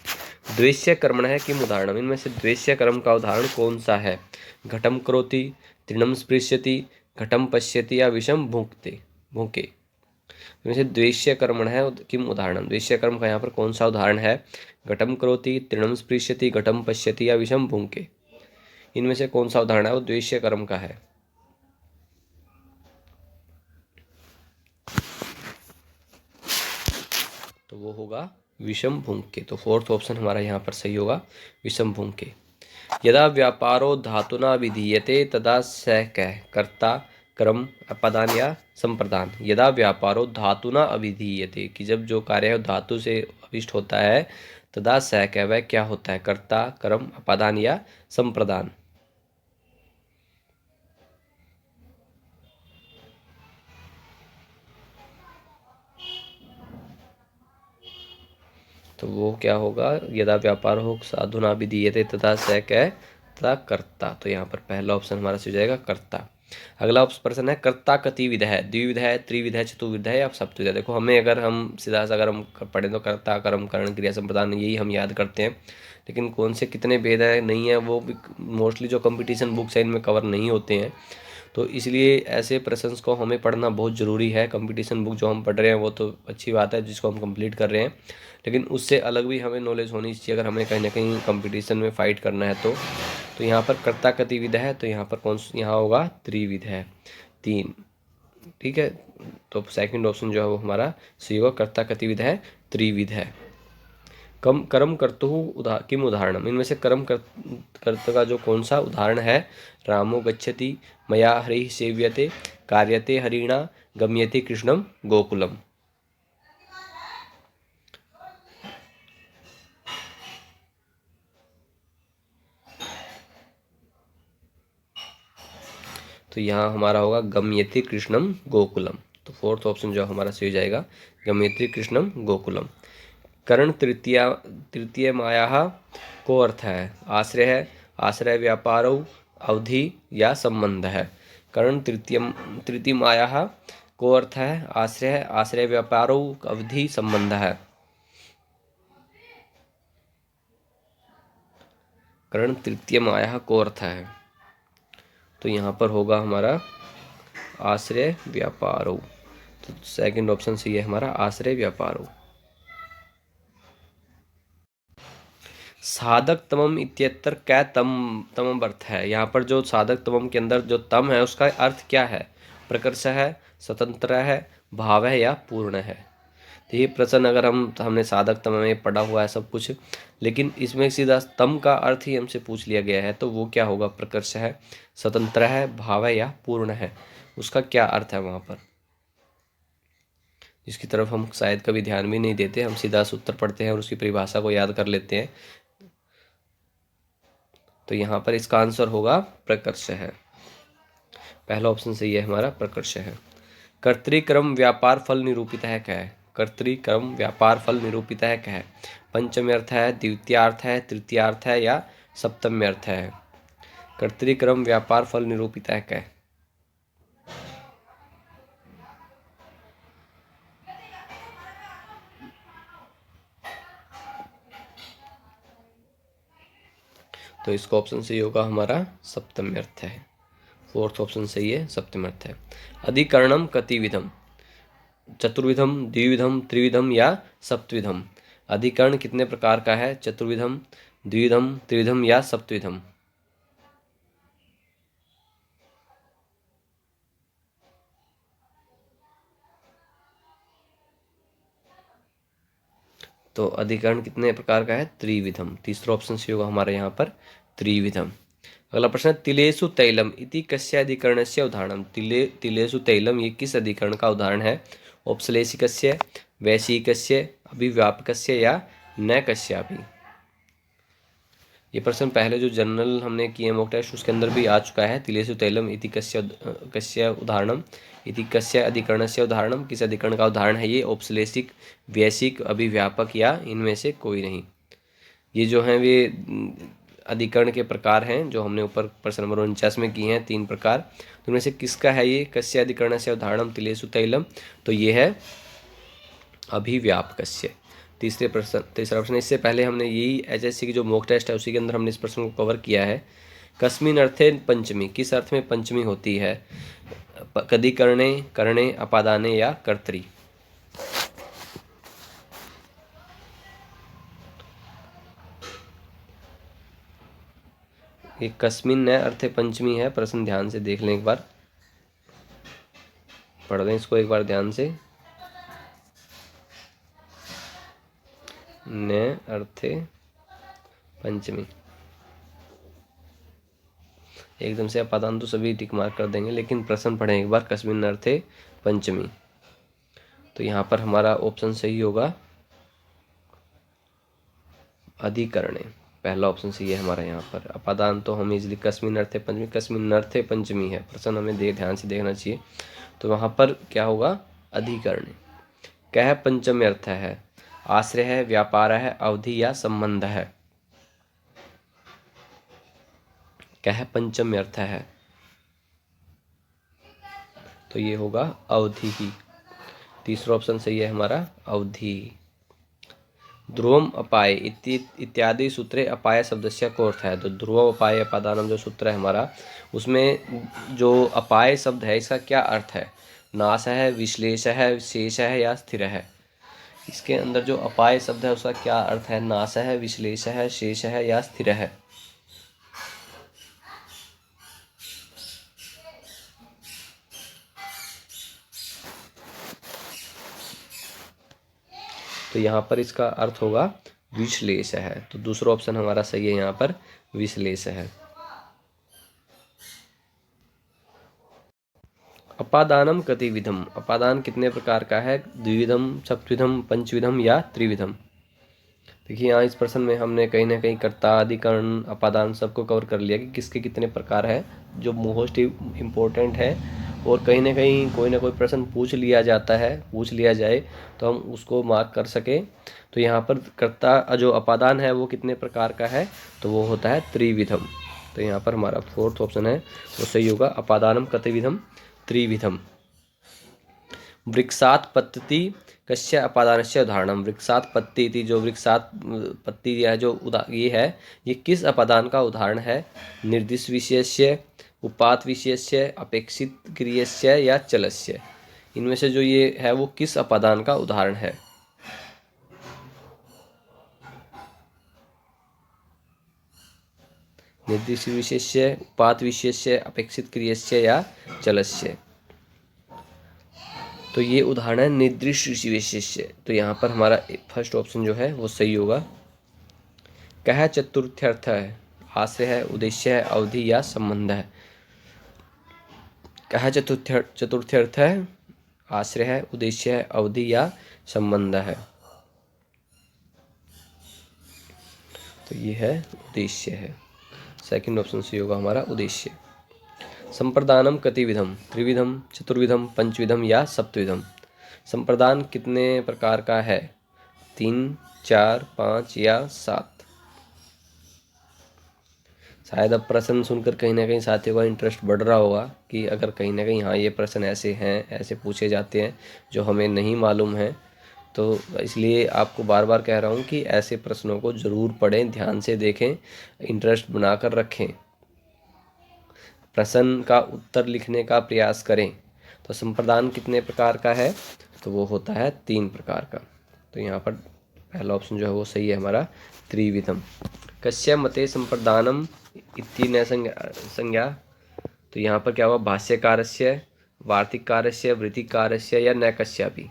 द्वेष्य कर्मण है किम उदाहरणम? इनमें से द्वेष्य कर्म का उदाहरण कौन सा है? घटम करोति, तृणम स्पृश्यति, घटम पश्यति या विषम भुंक्ते भूके। इनमें से द्वेष्य कर्मण है किम उदाहरणम? द्वेष्य कर्म का यहाँ पर कौन सा उदाहरण है? घटम करोति, तृणम स्पृश्यति, घटम पश्यति या विषम भुंके। इनमें से कौन सा उदाहरण है वो द्वेष्य कर्म का है? तो वो होगा विषम भुंके। तो फोर्थ ऑप्शन हमारा यहाँ पर सही होगा विषम भुंके। यदा व्यापारो धातुना विधीयते तदा स कः कर्ता, क्रम, अपदान या संप्रदान। यदा व्यापारो धातुना अभिधीयते कि जब जो कार्य है धातु से अभिष्ट होता है तदा स कः वह क्या होता है? कर्ता, क्रम, अपदान या संप्रदान। तो वो क्या होगा, यदा व्यापार हो साधुना विधीयते तथा स कै तथा कर्ता। तो यहाँ पर पहला ऑप्शन हमारा से हो जाएगा कर्ता। अगला प्रश्न है कर्ता कति विध है, द्विविध है, त्रिविध है, चतुर्विध है या सप्तविध है। देखो हमें अगर हम सीधा सा अगर हम पढ़ें तो कर्ता कर्म करण क्रिया संप्रदान यही हम याद करते हैं, लेकिन कौन से कितने भेद है नहीं है वो भी मोस्टली जो कंपटीशन बुक्स है इनमें कवर नहीं होते हैं। तो इसलिए ऐसे प्रश्न को हमें पढ़ना बहुत ज़रूरी है। कंपटीशन बुक जो हम पढ़ रहे हैं वो तो अच्छी बात है जिसको हम कंप्लीट कर रहे हैं, लेकिन उससे अलग भी हमें नॉलेज होनी चाहिए अगर हमें कहीं ना कहीं कंपटीशन में फ़ाइट करना है। तो यहाँ पर कर्ता कतिविध है, तो यहाँ पर यहाँ होगा त्रिविध है, 3। ठीक है, तो सेकंड ऑप्शन जो है वो हमारा सही होगा, कर्ता कतिविध है, त्रिविध है। कम कर्म कर्तुः किम उदाहरणम, इनमें से कर्म कर्ता का जो कौन सा उदाहरण है। रामो गच्छति, मया हरिः सेव्यते, कार्यते हरिणा, गम्यते कृष्णम गोकुलम। तो यहाँ हमारा होगा गम्यते कृष्णम गोकुलम। तो फोर्थ ऑप्शन जो हमारा सही हो जाएगा, गम्यते कृष्णम गोकुलम। करण तृतीय माया को अर्थ है, आश्रय है, आश्रय व्यापार अवधि या संबंध है। करण तृतीय माया को अर्थ है, आश्रय है, आश्रय व्यापार अवधि संबंध है। करण तृतीय माया को अर्थ है, तो यहाँ पर होगा हमारा आश्रय व्यापार। तो सेकंड ऑप्शन सही है हमारा, आश्रय व्यापार। साधक तमम इत्यत्र क्या तम अर्थ है। यहाँ पर जो साधक तमम के अंदर जो तम है उसका अर्थ क्या है, प्रकर्ष है, स्वतंत्र है, भाव है या पूर्ण है। तो ये प्रश्न अगर हमने साधक तम में पढ़ा हुआ है सब कुछ, लेकिन इसमें सीधा तम का अर्थ ही हमसे पूछ लिया गया है, तो वो क्या होगा, प्रकर्ष है, स्वतंत्र है, भाव है या पूर्ण है, उसका क्या अर्थ है वहाँ पर, जिसकी तरफ हम शायद कभी ध्यान भी नहीं देते, हम सीधा सूत्र पढ़ते हैं और उसकी परिभाषा को याद कर लेते हैं। तो यहाँ पर इसका आंसर होगा प्रकर्ष है, पहला ऑप्शन सही है हमारा, प्रकर्ष है। कर्तृक्रम व्यापार फल निरूपित है क्या है, कर्तृक्रम व्यापार फल निरूपित है क्या है। पंचम अर्थ है, द्वितीय अर्थ है, तृतीय अर्थ है या सप्तम अर्थ है। कर्तृक्रम व्यापार फल निरूपित है क्या है। तो इसका ऑप्शन सही होगा हमारा सप्तम अर्थ है, फोर्थ ऑप्शन सही है, सप्तम अर्थ है। अधिकरणम कतिविधम, चतुर्विधम, द्विविधम, त्रिविधम या सप्तविधम। अधिकरण कितने प्रकार का है, चतुर्विधम, द्विविधम, त्रिविधम या सप्तविधम। तो अधिकरण कितने प्रकार का है, त्रिविधम, तीसरा ऑप्शन सही होगा हमारे यहाँ पर, त्रिविधम। अगला प्रश्न है, तिलेसु तैलम इति कस्य अधिकरणस्य उदाहरणम। तिलेसु तैलम ये किस अधिकरण का उदाहरण है। औपश्लेषिकस्य, वैशिकस्य, अभिव्यापकस्य या न कस्यापि। ये प्रश्न पहले जो जनरल हमने किए मॉक टेस्ट उसके अंदर भी आ चुका है। तिलेसु तैलम इति कस्य उदाहरणम, इति कस्य अधिकरणस्य उदाहरणम, किस अधिकरण का उदाहरण है ये। औपश्लेषिक, वैशिक, अभिव्यापक या इनमें से कोई नहीं। ये जो हैं वे अधिकरण के प्रकार हैं जो हमने ऊपर प्रश्न नंबर 49 में किए हैं, 3 प्रकार। तो उनमें से किसका है ये, कस्य अधिकरणस्य उदाहरणम तिलेसु तैलम, तो ये है अभिव्यापकस्य। तीसरा प्रश्न, इससे पहले हमने यही एचएससी की जो मॉक टेस्ट है उसी के अंदर हमने इस प्रश्न को कवर किया है। कस्मिन अर्थे पंचमी, किस अर्थ में पंचमी होती है। कदि करणे, करणे, अपादाने या कर्तरी। ये कस्मिन न अर्थे पंचमी है, प्रश्न ध्यान से देख लें एक बार, पढ़ दें इसको एक बार ध्यान से। न अर्थे पंचमी, एकदम से अपादान तो सभी टिक मार्क कर देंगे, लेकिन प्रश्न पढ़ें एक बार, कस्मिन अर्थे पंचमी। तो यहाँ पर हमारा ऑप्शन सही होगा अधिकरणे, पहला ऑप्शन सही है हमारा यहाँ पर। अपादान तो हम इजली कस्मिन अर्थे पंचमी, कस्मिन अर्थे पंचमी है, प्रश्न हमें ध्यान से देखना चाहिए। तो वहाँ पर क्या होगा, अधिकरणे। कह पंचम अर्थ है, आश्रय है, व्यापार है, अवधि या संबंध है। क्या है? पंचम अर्थ है, तो ये होगा अवधि ही। तीसरा ऑप्शन सही है हमारा, अवधि। ध्रुवम अपाय इत्यादि सूत्रे अपाय शब्दस्य को अर्थ है। तो ध्रुवम अपाय अपादानम जो सूत्र है हमारा, उसमें जो अपाय शब्द है इसका क्या अर्थ है? नाश है, विश्लेष है, शेष है या स्थिर है? इसके अंदर जो अपाय शब्द है उसका क्या अर्थ है? नाश है, विश्लेष है, शेष है या स्थिर है? तो यहाँ पर इसका अर्थ होगा विश्लेष है। तो दूसरा ऑप्शन हमारा सही है, यहाँ पर विश्लेष है। अपादानम कतिविधम, अपादान कितने प्रकार का है? द्विविधम, सप्तविधम, पंचविधम या त्रिविधम? देखिए यहाँ इस प्रश्न में हमने कहीं ना कहीं कर्ता, अधिकरण, अपादान सबको कवर कर लिया कि किसके कितने प्रकार है, जो मोस्ट इम्पोर्टेंट है। और कहीं ना कोई प्रश्न पूछ लिया जाता है, पूछ लिया जाए तो हम उसको मार्क कर सकें। तो यहाँ पर कर्ता जो अपादान है वो कितने प्रकार का है? तो वो होता है त्रिविधम। तो यहाँ पर हमारा फोर्थ ऑप्शन है वो सही होगा, अपादानम कतिविधम त्रिविधम। वृक्षात पत्ति कस्य अपादानस्य उदाहरणम, वृक्षात पत्ति थी, जो वृक्षात पत्ति है जो ये है, ये किस अपादान का उदाहरण है? निर्दिष्ट विशेष्य, उपात विशेष्य, अपेक्षित क्रियस्य या चलस्य? इनमें से जो ये है वो किस अपादान का उदाहरण है? निर्दिष्ट विशेष्य, उपात विशेष्य, अपेक्षित क्रियस्य या चलस्य? तो ये उदाहरण है निर्दिष्ट विशेष्य। तो यहाँ पर हमारा फर्स्ट ऑप्शन जो है वो सही होगा। कह चतुर्थ्यर्थ है? आश्रय है, उद्देश्य है, अवधि या संबंध है? कह चतुर्थ्यर्थ है? आश्रय है, उद्देश्य है, अवधि या संबंध है? तो ये है उद्देश्य है। सेकंड ऑप्शन सही होगा हमारा, उद्देश्य। संप्रदानम कतिविधम, त्रिविधम, चतुर्विधम, पंचविधम या सप्तविधम? संप्रदान कितने प्रकार का है? 3, 4, 5 या 7? शायद अब प्रश्न सुनकर कहीं ना कहीं साथियों का इंटरेस्ट बढ़ रहा होगा कि अगर कहीं ना कहीं हाँ ये प्रश्न ऐसे हैं, ऐसे पूछे जाते हैं जो हमें नहीं मालूम है। तो इसलिए आपको बार बार कह रहा हूँ कि ऐसे प्रश्नों को ज़रूर पढ़ें, ध्यान से देखें, इंटरेस्ट बनाकर रखें, प्रश्न का उत्तर लिखने का प्रयास करें। तो संप्रदान कितने प्रकार का है? तो वो होता है 3 प्रकार का। तो यहाँ पर पहला ऑप्शन जो है वो सही है हमारा, त्रिविधम। कस्य मते संप्रदानम इति न संज्ञा? तो यहाँ पर क्या हुआ? भाष्यकारस्य, वार्तिककारस्य, वृत्तिकारस्य या न कस्यापि?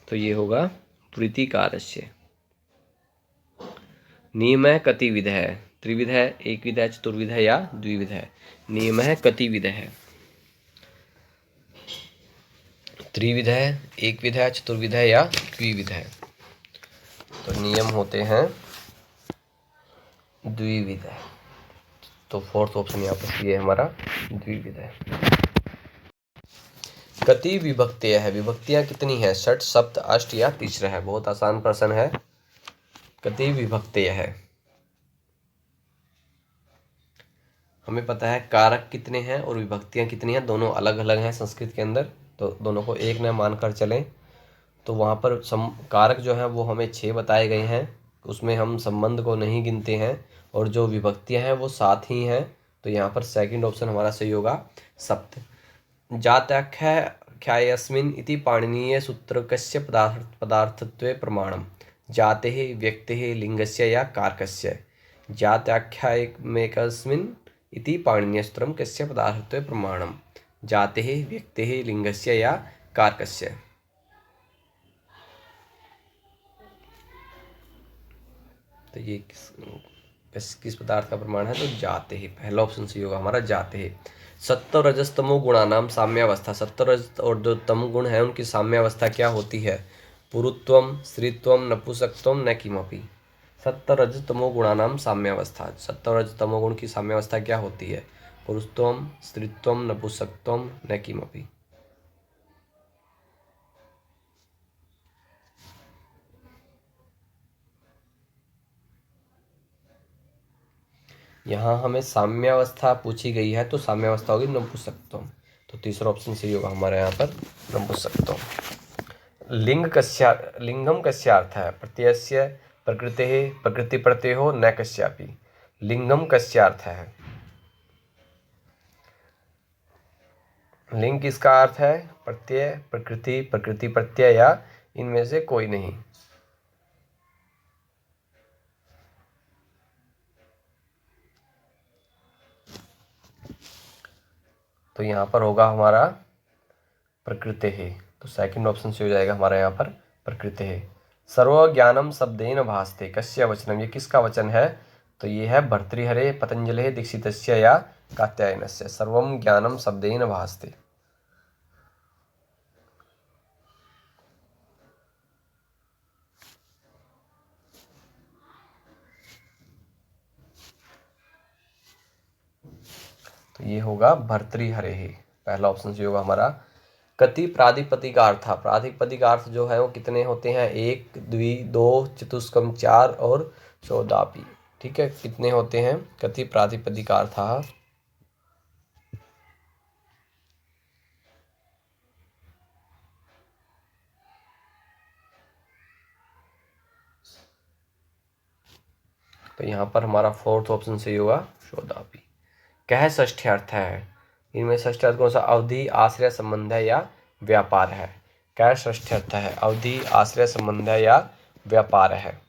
तो ये होगा वृत्तिकारस्य। नियम है कतिविध है? त्रिविध है, एक विध है, चतुर्विध है या द्विविध है? नियम है कतिविध है? त्रिविध है, एक विध है, चतुर्विध है या द्विविध है? तो नियम होते हैं द्विविध है। तो फोर्थ ऑप्शन यहाँ पर ये हमारा द्विविध है। कति विभक्तियाँ है? विभक्तियाँ कितनी है? षट, सप्त, अष्ट या तीसरा है? बहुत आसान प्रश्न है। कति विभक्तियाँ है? हमें पता है कारक कितने हैं और विभक्तियाँ कितनी हैं, दोनों अलग अलग हैं संस्कृत के अंदर, तो दोनों को एक न मानकर चलें। तो वहाँ पर कारक जो हैं वो हमें 6 बताए गए हैं, उसमें हम संबंध को नहीं गिनते हैं, और जो विभक्तियाँ हैं वो 7 ही हैं। तो यहाँ पर सेकंड ऑप्शन हमारा सही होगा, सप्त। जात्याख्यायस्मिन् इति पाणिनीय सूत्रकस्य पदार्थत्वे प्रमाणम? जातेः, व्यक्तेः, लिंगस्य या कारकस्य? जात्याख्यायमेकस्मिन् इति पाणिनीय सूत्रम कस्य पदार्थत्वे प्रमाणम? जातेः, व्यक्तेः, लिंगस्य या कारकस्य? तो ये किस पदार्थ का प्रमाण है? तो जाते ही, पहला ऑप्शन सही होगा हमारा, जाते ही। सत्व रजस तमो गुणानाम साम्यावस्था, सत्व रजस और जो तम गुण है उनकी साम्यावस्था क्या होती है? पुरुत्वम, स्त्रीत्वम, नपुंसकत्वम, न किमपि? सत्व रजस तमो गुणानाम साम्यावस्था, सत्व रजस तमो गुण की साम्यावस्था क्या होती है? पुरुषत्वम, स्त्रीत्वम, नपुंसकत्वम, न किमपि। यहाँ हमें साम्यावस्था पूछी गई है, तो साम्यावस्था होगी नपुंसकत्वम। तो तीसरा ऑप्शन सही होगा हमारे यहाँ पर, नपुंसकत्वम। लिंगम कस्यार्थ है, प्रत्ययस्य प्रकृतेः प्रकृति प्रत्ययो न कस्यापि। लिंगम कस्यार्थ है, लिंग किसका अर्थ है? प्रत्यय, प्रकृति, प्रकृति प्रत्यय या इनमें से कोई नहीं। तो यहाँ पर होगा हमारा प्रकृति है, तो सेकंड ऑप्शन से हो जाएगा हमारा यहाँ पर प्रकृति है। सर्वज्ञानम शब्देन भासते, कस्य वचनम, ये किसका वचन है? तो ये है भर्तृहरे पतंजलि दीक्षितस्य या कात्यायनस्य। सर्वम ज्ञानम शब्देन भासते। तो ये होगा भर्तृहरे है, पहला ऑप्शन से होगा हमारा। कति प्रातिपदिक अर्थ, प्रातिपदिक अर्थ जो है वो कितने होते हैं? एक, द्वि, दो, चतुष्कम 4 और चौदापि। ठीक है, कितने होते हैं कति प्रातिपदिक अर्थ? तो यहाँ पर हमारा फोर्थ ऑप्शन सही होगा चौदापि। कह षष्ठी अर्थ है, इनमें षष्ठी अर्थ कौन सा? अवधि, आश्रय, संबंध है या व्यापार है। कह षष्ठी अर्थ है अवधि, आश्रय, संबंध है या व्यापार है।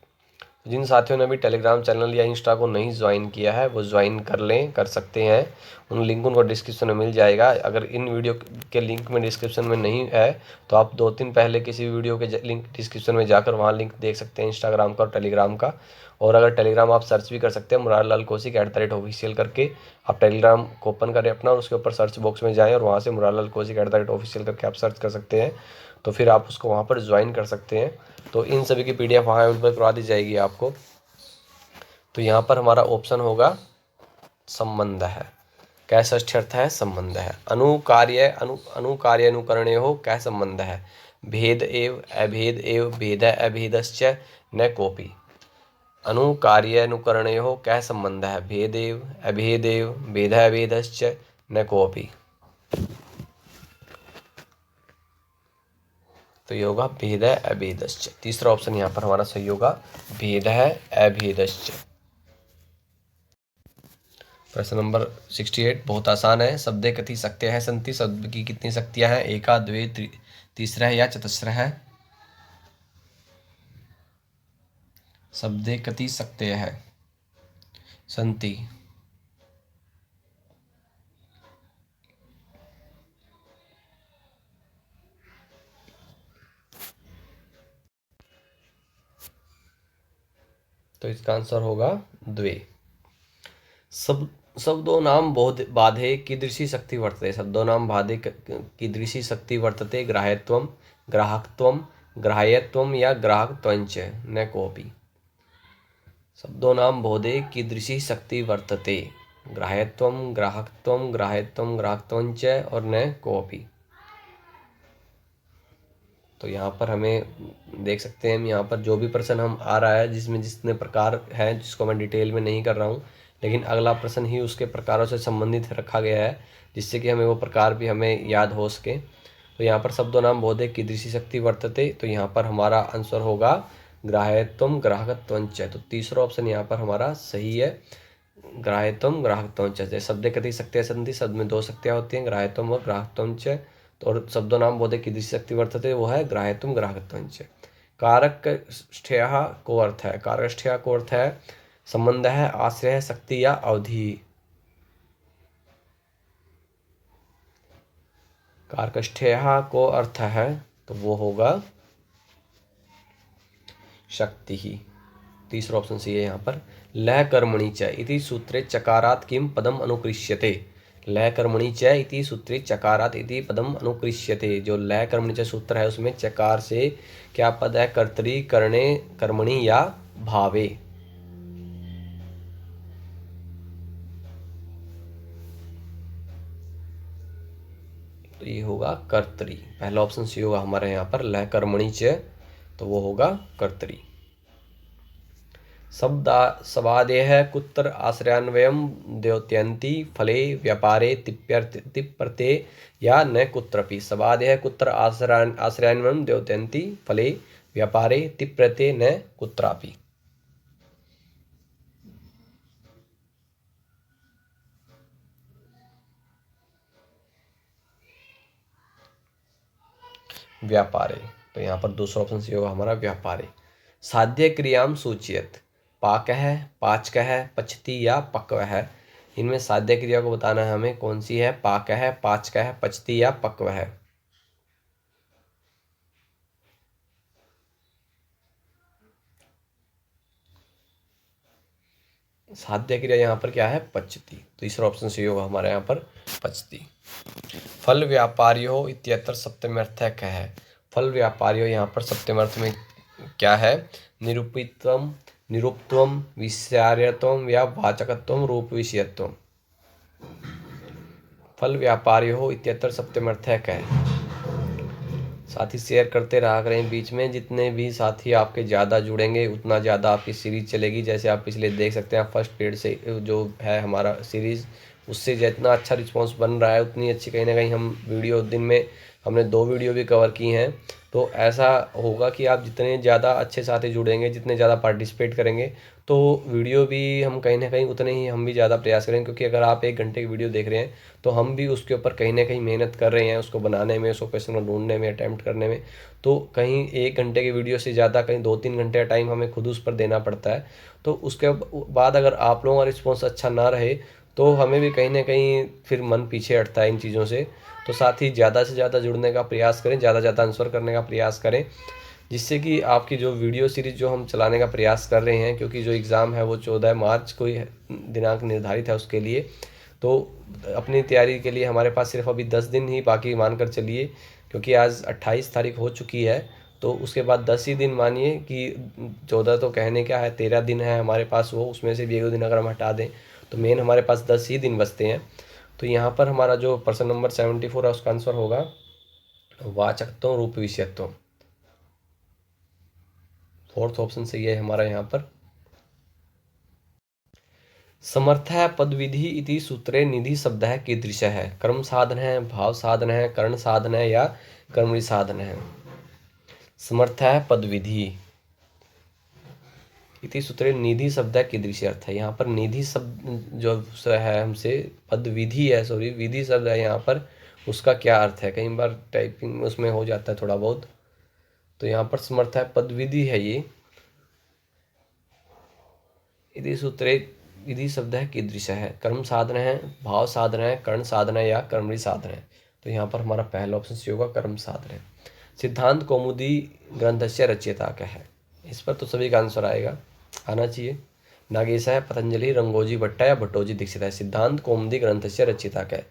जिन साथियों ने अभी टेलीग्राम चैनल या इंस्टा को नहीं ज्वाइन किया है वो ज्वाइन कर लें, कर सकते हैं। उन लिंक उनको डिस्क्रिप्शन में मिल जाएगा। अगर इन वीडियो के लिंक में डिस्क्रिप्शन में नहीं है तो आप 2-3 पहले किसी वीडियो के लिंक डिस्क्रिप्शन में जाकर वहाँ लिंक देख सकते हैं, इंस्टाग्राम का और टेलीग्राम का। और अगर टेलीग्राम आप सर्च भी कर सकते हैं मुरारलाल कौशिक @official करके। आप टेलीग्राम को ओपन करें अपना और उसके ऊपर सर्च बॉक्स में जाएँ और वहाँ से मुरारलाल कौशिक @official करके आप सर्च कर सकते हैं। तो फिर आप उसको वहाँ पर ज्वाइन कर सकते हैं। तो इन सभी की PDF वहाँ अवेलेबल करवा दी जाएगी आपको। तो यहाँ पर हमारा ऑप्शन होगा संबंध है। कै षष्ठी अर्थ है संबंध है। अनुकार्य अनुकरणे हो कै संबंध है। भेद एव अभेद एव भेद अभेदश्च न कोपि। अनुकार्य अनुकरणे हो कै संबंध है। भेद एव अभेद एव भेद अभेदश्च न कोपि। तो ये होगा भेद अभेदश्च। तीसरा ऑप्शन यहाँ पर हमारा सही होगा भेद अभेदश्च। प्रश्न नंबर 68 बहुत आसान है। शब्दे कति शक्तियाँ हैं संति, शब्द की कितनी शक्तियाँ हैं? एका, द्वे, तीसरा है या चतुस्र है? शब्दे कति शक्तियाँ हैं संति। तो इसका आंसर होगा द्वे। शब्दों नाम बाधे कीदृशी शक्ति वर्तते। शब्दों नाम बाधे कीदृशी शक्ति वर्तते। ग्राह्यत्वम, ग्राहकत्वम, ग्राह्यत्वम या ग्राहकत्वंच न कोपि। शब्दों नाम बोधे कीदृशी शक्ति वर्तते। ग्राह्यत्वम, ग्राहकत्वम, ग्राह्यत्वम, ग्राहकत्वंच और न कोपि। तो यहाँ पर हमें देख सकते हैं, यहाँ पर जो भी प्रश्न हम आ रहा है जिसमें जितने प्रकार हैं जिसको मैं डिटेल में नहीं कर रहा हूँ, लेकिन अगला प्रश्न ही उसके प्रकारों से संबंधित रखा गया है जिससे कि हमें वो प्रकार भी हमें याद हो सके। तो यहाँ पर शब्दों नाम बोधे कीदृशी शक्ति वर्तते, तो यहाँ पर हमारा आंसर होगा ग्राह्यत्वम, ग्राहकत्वंच। तो तीसरा ऑप्शन यहाँ पर हमारा सही है, ग्राह्यत्वम, ग्राहकत्वंच। जैसे शब्द कति शक्तियाँ सन्ति, शब्द में 2 शक्तियाँ होती हैं, ग्राह्यत्वम और ग्राहकत्वंच। तो और शब्दों नाम बोधे कीदृशी शक्ति वर्तते वो है ग्राह्यत्वम, ग्राहकत्वंच। कारकष्ठ्यः को अर्थ है, कारकष्ठ्यः को अर्थ है संबंध है, आश्रय है, शक्ति या अवधि। कारकष्ठ्यः को अर्थ है तो वो होगा शक्ति ही। तीसरा ऑप्शन सही है यहाँ पर। लय कर्मणि च इति सूत्रे चकारात् किम पदम अनुकृष्यते। लय कर्मणि च इति सूत्रे चकारात् इति पदम अनुकृष्यते। जो लय कर्मणि च सूत्र है उसमें चकार से क्या पद है? कर्तरी, करणे, कर्मणि या भावे। होगा कर्तरी। पहला ऑप्शन सी होगा हमारे यहाँ पर लह कर्मणि च, तो वो होगा कर्तरी। शब्दादेह कुत्र आश्रयान्वयम द्योत्यन्ति फले व्यापारे तिप्रते या न कुत्रपि। शब्दादेह कुत्र आश्रयान्वयम द्योत्यन्ति फले व्यापारे तिप्रते न कुत्रापि। व्यापारे, तो यहाँ पर दूसरा ऑप्शन सी होगा हमारा व्यापारे। साध्य क्रियाम सूचियत। पाकः, पाचकः, पचती या पक्वः। इनमें साध्य क्रिया को बताना है हमें, कौन सी है, पाकः, पाचकः, पचती या पक्वः। साध्य क्रिया यहाँ पर क्या है, पचती। तीसरा ऑप्शन सी होगा हमारे यहाँ पर पचती। फल व्यापारियो इत्यत्र सप्तम्यर्थ क्या है। फल व्यापारियो यहाँ पर सप्तम्यर्थ में क्या है, निरूपितम, निरूपत्वम, विषयार्यत्वम या वाचकत्वम, रूप विषयत्वम। फल व्यापारियो इत्यत्र सप्तम्यर्थ क्या है। साथी शेयर करते रहा करें बीच में, जितने भी साथी आपके ज़्यादा जुड़ेंगे उतना ज़्यादा आपकी सीरीज़ चलेगी। जैसे आप पिछले देख सकते हैं, फर्स्ट पीरियड से जो है हमारा सीरीज़, उससे जितना अच्छा रिस्पांस बन रहा है उतनी अच्छी कहीं ना कहीं हम वीडियो, दिन में हमने 2 वीडियो भी कवर की हैं। तो ऐसा होगा कि आप जितने ज़्यादा अच्छे साथी जुड़ेंगे, जितने ज़्यादा पार्टिसिपेट करेंगे, तो वीडियो भी हम कहीं ना कहीं उतने ही हम भी ज़्यादा प्रयास करेंगे। क्योंकि अगर आप 1 घंटे की वीडियो देख रहे हैं तो हम भी उसके ऊपर कहीं ना कहीं मेहनत कर रहे हैं, उसको बनाने में, उसको क्वेश्चन को ढूंढने में, अटैम्प्ट करने में। तो कहीं 1 घंटे की वीडियो से ज़्यादा कहीं 2-3 घंटे का टाइम हमें खुद उस पर देना पड़ता है। तो उसके बाद अगर आप लोगों का रिस्पॉन्स अच्छा ना रहे तो हमें भी कहीं ना कहीं फिर मन पीछे हटता है इन चीज़ों से। तो साथ ही ज़्यादा से ज़्यादा जुड़ने का प्रयास करें, ज़्यादा से ज़्यादा आंसर करने का प्रयास करें, जिससे कि आपकी जो वीडियो सीरीज़ जो हम चलाने का प्रयास कर रहे हैं, क्योंकि जो एग्ज़ाम है वो 14 मार्च को ही दिनांक निर्धारित है उसके लिए। तो अपनी तैयारी के लिए हमारे पास सिर्फ अभी 10 दिन ही बाकी मानकर चलिए, क्योंकि आज 28 तारीख हो चुकी है। तो उसके बाद 10 ही दिन मानिए कि 14 तो कहने क्या है, 13 दिन है हमारे पास, वो उसमें से भी 1 दिन अगर हम हटा दें तो मेन हमारे पास 10 ही दिन बचते हैं। तो यहाँ पर हमारा जो प्रश्न नंबर 74 है उसका आंसर होगा वाचकत्व, रूप विषयत्व। फोर्थ ऑप्शन सही है हमारा यहाँ पर। समर्थः पदविधि इति सूत्रे निधि शब्दः कीदृशः है। कर्म साधन है, भाव साधन है, करण साधन है या कर्मणि साधन है। समर्थः पदविधि इति सूत्रे निधि शब्द कीदृश अर्थ है। यहाँ पर निधि शब्द जो है हमसे, पद विधि है, सॉरी विधि शब्द है यहाँ पर, उसका क्या अर्थ है। कई बार टाइपिंग उसमें हो जाता है थोड़ा बहुत। तो यहाँ पर समर्थ है पद विधि है ये। इति सूत्रे विधि शब्द है कीदृश है, कर्म साधन है, भाव साधन है, कर्ण साधन है या कर्मणि साधन है। तो यहाँ पर हमारा पहला ऑप्शन सी होगा, कर्म साधन है। सिद्धांत कौमुदी ग्रंथस्य रचयिता क्या है। इस पर तो सभी का आंसर आना चाहिए। नागेश है, पतंजलि, रंगोजी भट्टा या भट्टोजी दीक्षित है। सिद्धांत कौमुदी ग्रंथस्य रचयिता क्या है।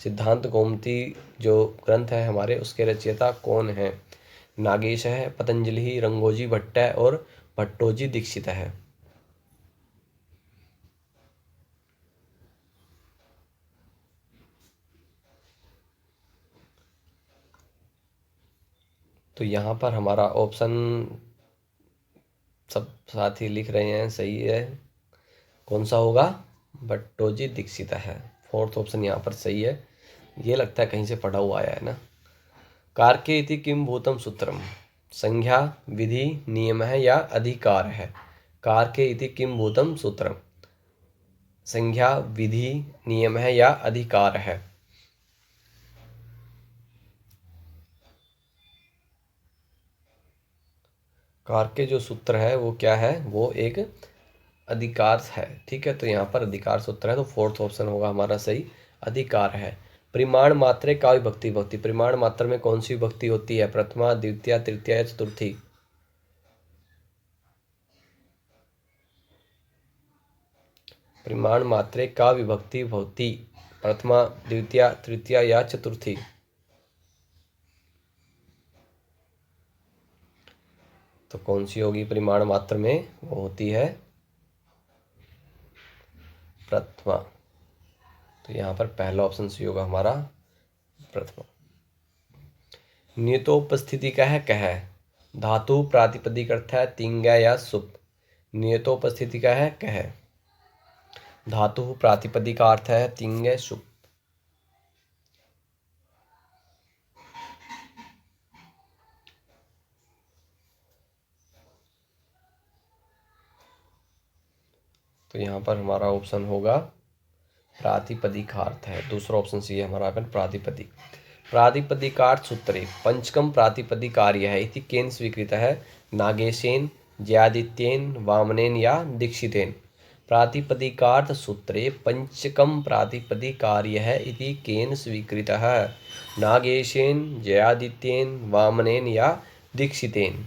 सिद्धांत कौमुदी जो ग्रंथ है हमारे, उसके रचयिता कौन है। नागेश है, पतंजलि, रंगोजी भट्टा और भट्टोजी दीक्षित है। तो यहाँ पर हमारा ऑप्शन सब साथी लिख रहे हैं सही है, कौन सा होगा, भट्टोजी दीक्षित है। फोर्थ ऑप्शन यहाँ पर सही है। ये लगता है कहीं से पढ़ा हुआ आया है ना। कारके इति किम भूतम सूत्रम। संज्ञा, विधि, नियम है या अधिकार है। कारके इति किम भूतम सूत्रम। संज्ञा, विधि, नियम है या अधिकार है। कारके जो सूत्र है वो क्या है, वो एक अधिकार है। ठीक है, तो यहाँ पर अधिकार सूत्र है, तो फोर्थ ऑप्शन होगा हमारा सही, अधिकार है। परिमाण मात्रे का विभक्ति भक्ति। परिमाण मात्र में कौन सी विभक्ति होती है, प्रथमा, द्वितीय, तृतीय या चतुर्थी। परिमाण मात्रे का विभक्ति भक्ति, प्रथमा, द्वितीय, तृतीय या चतुर्थी। तो कौन सी होगी परिमाण मात्र में, वो होती है प्रथमा। तो यहाँ पर पहला ऑप्शन सी होगा हमारा प्रथमा। नियतोपस्थिति का है कह। धातु प्रातिपदिक अर्थ है तिंग या सुप। नियतोपस्थिति का है कह। धातु प्रातिपदिक का अर्थ है तिंग सुप। तो यहाँ पर हमारा ऑप्शन होगा प्रातिपदिकार्थ है। दूसरा ऑप्शन सी है हमारा प्रातिपदिक। प्रातिपदिकार्थ सूत्रे पंचकम प्रातिपदिकार्य है इति केन स्वीकृत है। नागेशेन, जयादित्येन, वामनेन या दीक्षितेन। प्रातिपदिकार्थ सूत्रे पंचकम प्रातिपदिकार्य है इति केन स्वीकृत है। नागेशेन, जयादित्येन, वामनेन या दीक्षितेन।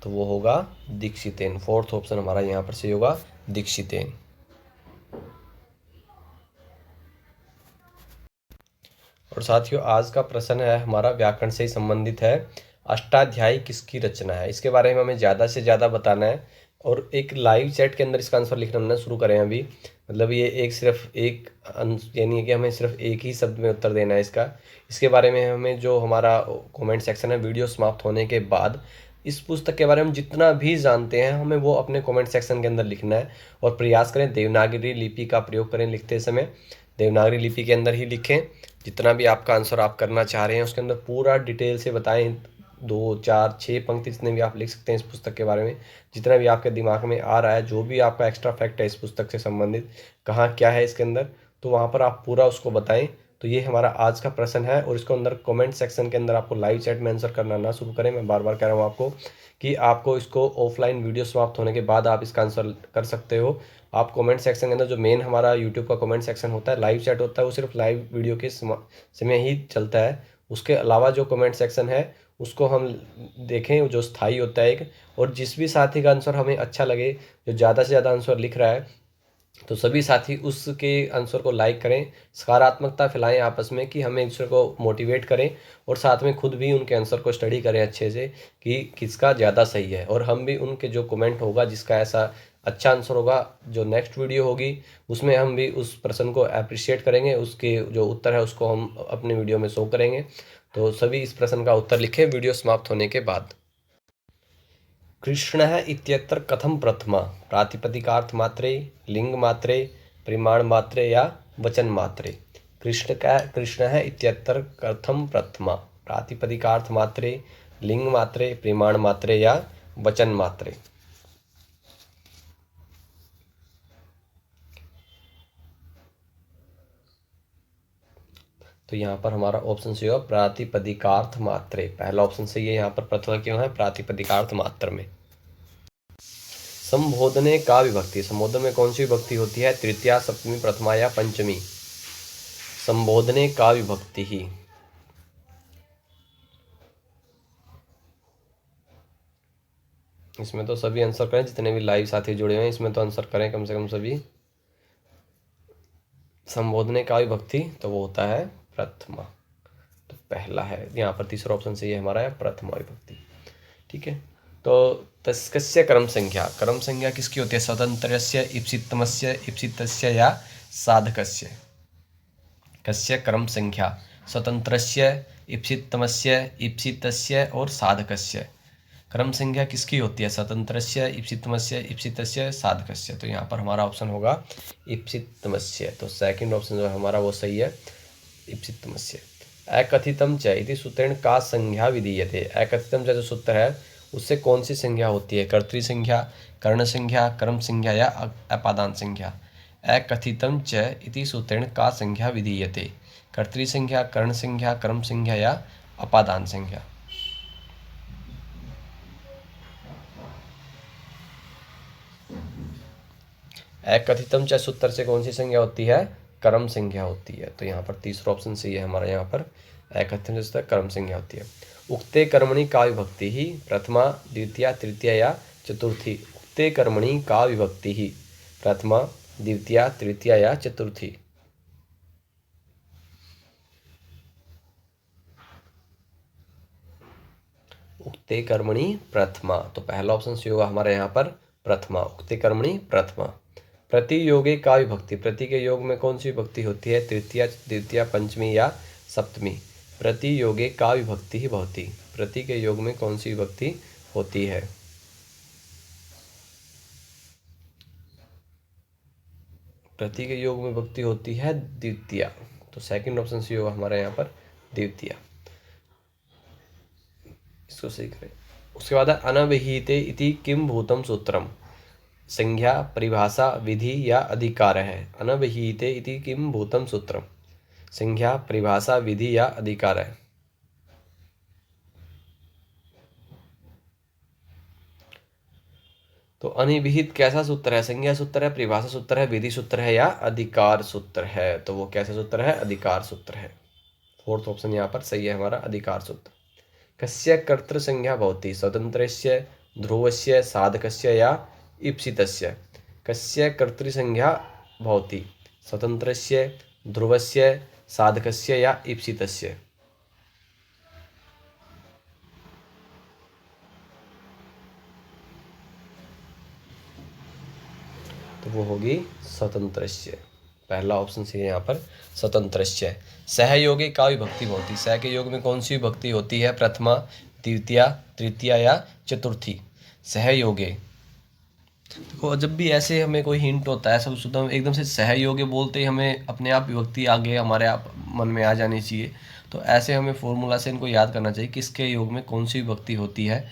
तो वो होगा दीक्षितेन। फोर्थ ऑप्शन हमारा यहाँ पर से होगा दीक्षितेन। और साथियों आज का प्रश्न है हमारा व्याकरण से ही संबंधित है। अष्टाध्यायी किसकी रचना है, इसके बारे में हमें ज़्यादा से ज़्यादा बताना है। और एक लाइव चैट के अंदर इसका आंसर लिखना शुरू करें अभी। मतलब ये एक सिर्फ एक यानी कि हमें सिर्फ एक ही शब्द में उत्तर देना है इसका। इसके बारे में हमें जो हमारा कमेंट सेक्शन है वीडियो समाप्त होने के बाद इस पुस्तक के बारे में जितना भी जानते हैं हमें वो अपने कमेंट सेक्शन के अंदर लिखना है। और प्रयास करें देवनागरी लिपि का प्रयोग करें लिखते समय। देवनागरी लिपि के अंदर ही लिखें। जितना भी आपका आंसर आप करना चाह रहे हैं उसके अंदर पूरा डिटेल से बताएं। 2, 4, 6 पंक्ति जितने भी आप लिख सकते हैं इस पुस्तक के बारे में। जितना भी आपके दिमाग में आ रहा है, जो भी आपका एक्स्ट्रा फैक्ट है इस पुस्तक से संबंधित, कहाँ क्या है इसके अंदर, तो वहाँ पर आप पूरा उसको बताएं। तो ये हमारा आज का प्रश्न है। और इसको अंदर कमेंट सेक्शन के अंदर आपको लाइव चैट में आंसर करना ना शुरू करें। मैं बार बार कह रहा हूँ आपको कि आपको इसको ऑफलाइन वीडियो समाप्त होने के बाद आप इसका आंसर कर सकते हो। आप कमेंट सेक्शन के अंदर जो मेन हमारा यूट्यूब का कमेंट सेक्शन होता है, लाइव चैट होता है, वो सिर्फ लाइव वीडियो के समय ही चलता है। उसके अलावा जो कमेंट सेक्शन है उसको हम देखें, जो स्थायी होता है एक। और जिस भी साथी का आंसर हमें अच्छा लगे, जो ज़्यादा से ज़्यादा आंसर लिख रहा है, तो सभी साथी उसके आंसर को लाइक करें। सकारात्मकता फैलाएं आपस में कि हमें एक दूसरे को मोटिवेट करें। और साथ में खुद भी उनके आंसर को स्टडी करें अच्छे से कि किसका ज़्यादा सही है। और हम भी उनके जो कमेंट होगा जिसका ऐसा अच्छा आंसर होगा, जो नेक्स्ट वीडियो होगी उसमें हम भी उस पर्सन को अप्रिशिएट करेंगे। उसके जो उत्तर है उसको हम अपने वीडियो में शो करेंगे। तो सभी इस प्रश्न का उत्तर लिखें वीडियो समाप्त होने के बाद। कृष्णः इत्यत्र कथम प्रथमा। प्रातिपदिकार्थ मात्रे, लिंग मात्रे, परिमाण मात्रे या वचन मात्रे। कृष्णः इत्यत्र कथम प्रथमा। प्रातिपदिकार्थ मात्रे, लिंग मात्रे, परिमाण मात्रे या वचन मात्रे। तो यहाँ पर हमारा ऑप्शन सी होगा प्रातिपदिकार्थ मात्रे। पहला ऑप्शन सही है। यहाँ पर प्रथमा क्यों है, प्रातिपदिकार्थ मात्र में। संबोधने का विभक्ति, संबोधन में कौन सी विभक्ति होती है, तृतीया, सप्तमी, प्रथमा या पंचमी। संबोधने का विभक्ति ही। इसमें तो सभी आंसर करें, जितने भी लाइव साथी जुड़े हुए हैं इसमें तो आंसर करें कम से कम सभी। संबोधने का विभक्ति तो वो होता है प्रथमा। तो पहला है यहाँ पर, तीसरा ऑप्शन सही है हमारा है प्रथमा विभक्ति। ठीक है। तो तस्कस्य क्रम संख्या, क्रम संख्या किसकी होती है, स्वतंत्रस्य, इप्सितमस्य, इप्सितस्य या साधकस्य। कस्य क्रम संख्या, स्वतंत्रस्य, इप्सितमस्य, इप्सितस्य और साधकस्य। क्रम संख्या किसकी होती है, स्वतंत्रस्य, इप्सितमस्य, इप्सितस्य, साधकस्य। तो यहाँ पर हमारा ऑप्शन होगा इप्सितमस्य। तो सेकंड ऑप्शन जो है हमारा वो सही है, इप्सितमस्य। अकथितम च इति सूत्रेण का संज्ञा विधीयते। अकथितम च जो सूत्र है उससे कौन सी संज्ञा होती है, कर्तृ संज्ञा, कर्ण संज्ञा, कर्म संज्ञा या अपादान संज्ञा। अकथितम च इति सूत्रेण का संज्ञा विधीयते। कर्तृ संज्ञा, कर्ण संज्ञा, कर्म संज्ञा या अपादान संज्ञा। अकथितम च सूत्र से कौन सी संज्ञा होती है, कर्म संज्ञा होती है। तो यहाँ पर तीसरा ऑप्शन सही है हमारा। यहाँ पर अकथितम से कर्म संज्ञा होती है। उक्ते कर्मणि का विभक्ति ही, प्रथमा, द्वितीया, तृतीया या चतुर्थी। उक्ते कर्मणि का विभक्ति ही, प्रथमा, द्वितीया, तृतीया या चतुर्थी। उक्ते कर्मणि प्रथमा। तो पहला ऑप्शन सही होगा हमारे यहाँ पर प्रथमा, उक्ते कर्मणि प्रथमा। प्रतियोगे का विभक्ति, प्रति के योग में कौन सी विभक्ति होती है? तृतीया, द्वितीया, पंचमी या सप्तमी? प्रतियोगे का विभक्ति ही भवति। प्रति के योग में कौन सी विभक्ति होती है? प्रति के योग में विभक्ति होती है द्वितीया। तो सेकंड ऑप्शन सही होगा हमारा यहाँ पर द्वितीया। इसको सही करें। उसके बाद है अनवहिते इति किम भूतम सूत्रम। संज्ञा, परिभाषा, विधि या अधिकार है। अनवहिते इति किम भूतम सूत्रम। संज्ञा, परिभाषा, विधि या अधिकार है। तो अनिविहित कैसा सूत्र है? संज्ञा सूत्र है, परिभाषा सूत्र है, विधि सूत्र है या अधिकार सूत्र है? तो वो कैसा सूत्र है? अधिकार सूत्र है। फोर्थ ऑप्शन यहाँ पर सही है हमारा, अधिकार सूत्र। कस्य कर्तृ संज्ञा भवति? स्वतंत्रस्य, ध्रुवस्य, साधकस्य या ईप्सितस्य। कस्य कर्तृ संज्ञा भवति? स्वतंत्रस्य, ध्रुवस्य, साधकस्य या ईप्सितस्य। तो वो होगी स्वतंत्रस्य। पहला ऑप्शन सही है यहाँ पर, स्वतंत्रस्य। सहयोगी का विभक्ति होती, सह के योग में कौन सी विभक्ति होती है? प्रथमा, द्वितीया, तृतीया या चतुर्थी। सहयोगी। देखो जब भी ऐसे हमें कोई हिंट होता है सब शुद्ध एकदम से सहयोगी बोलते ही हमें अपने आप विभक्ति आगे हमारे आप मन में आ जानी चाहिए। तो ऐसे हमें फॉर्मूला से इनको याद करना चाहिए किसके योग में कौन सी विभक्ति होती है।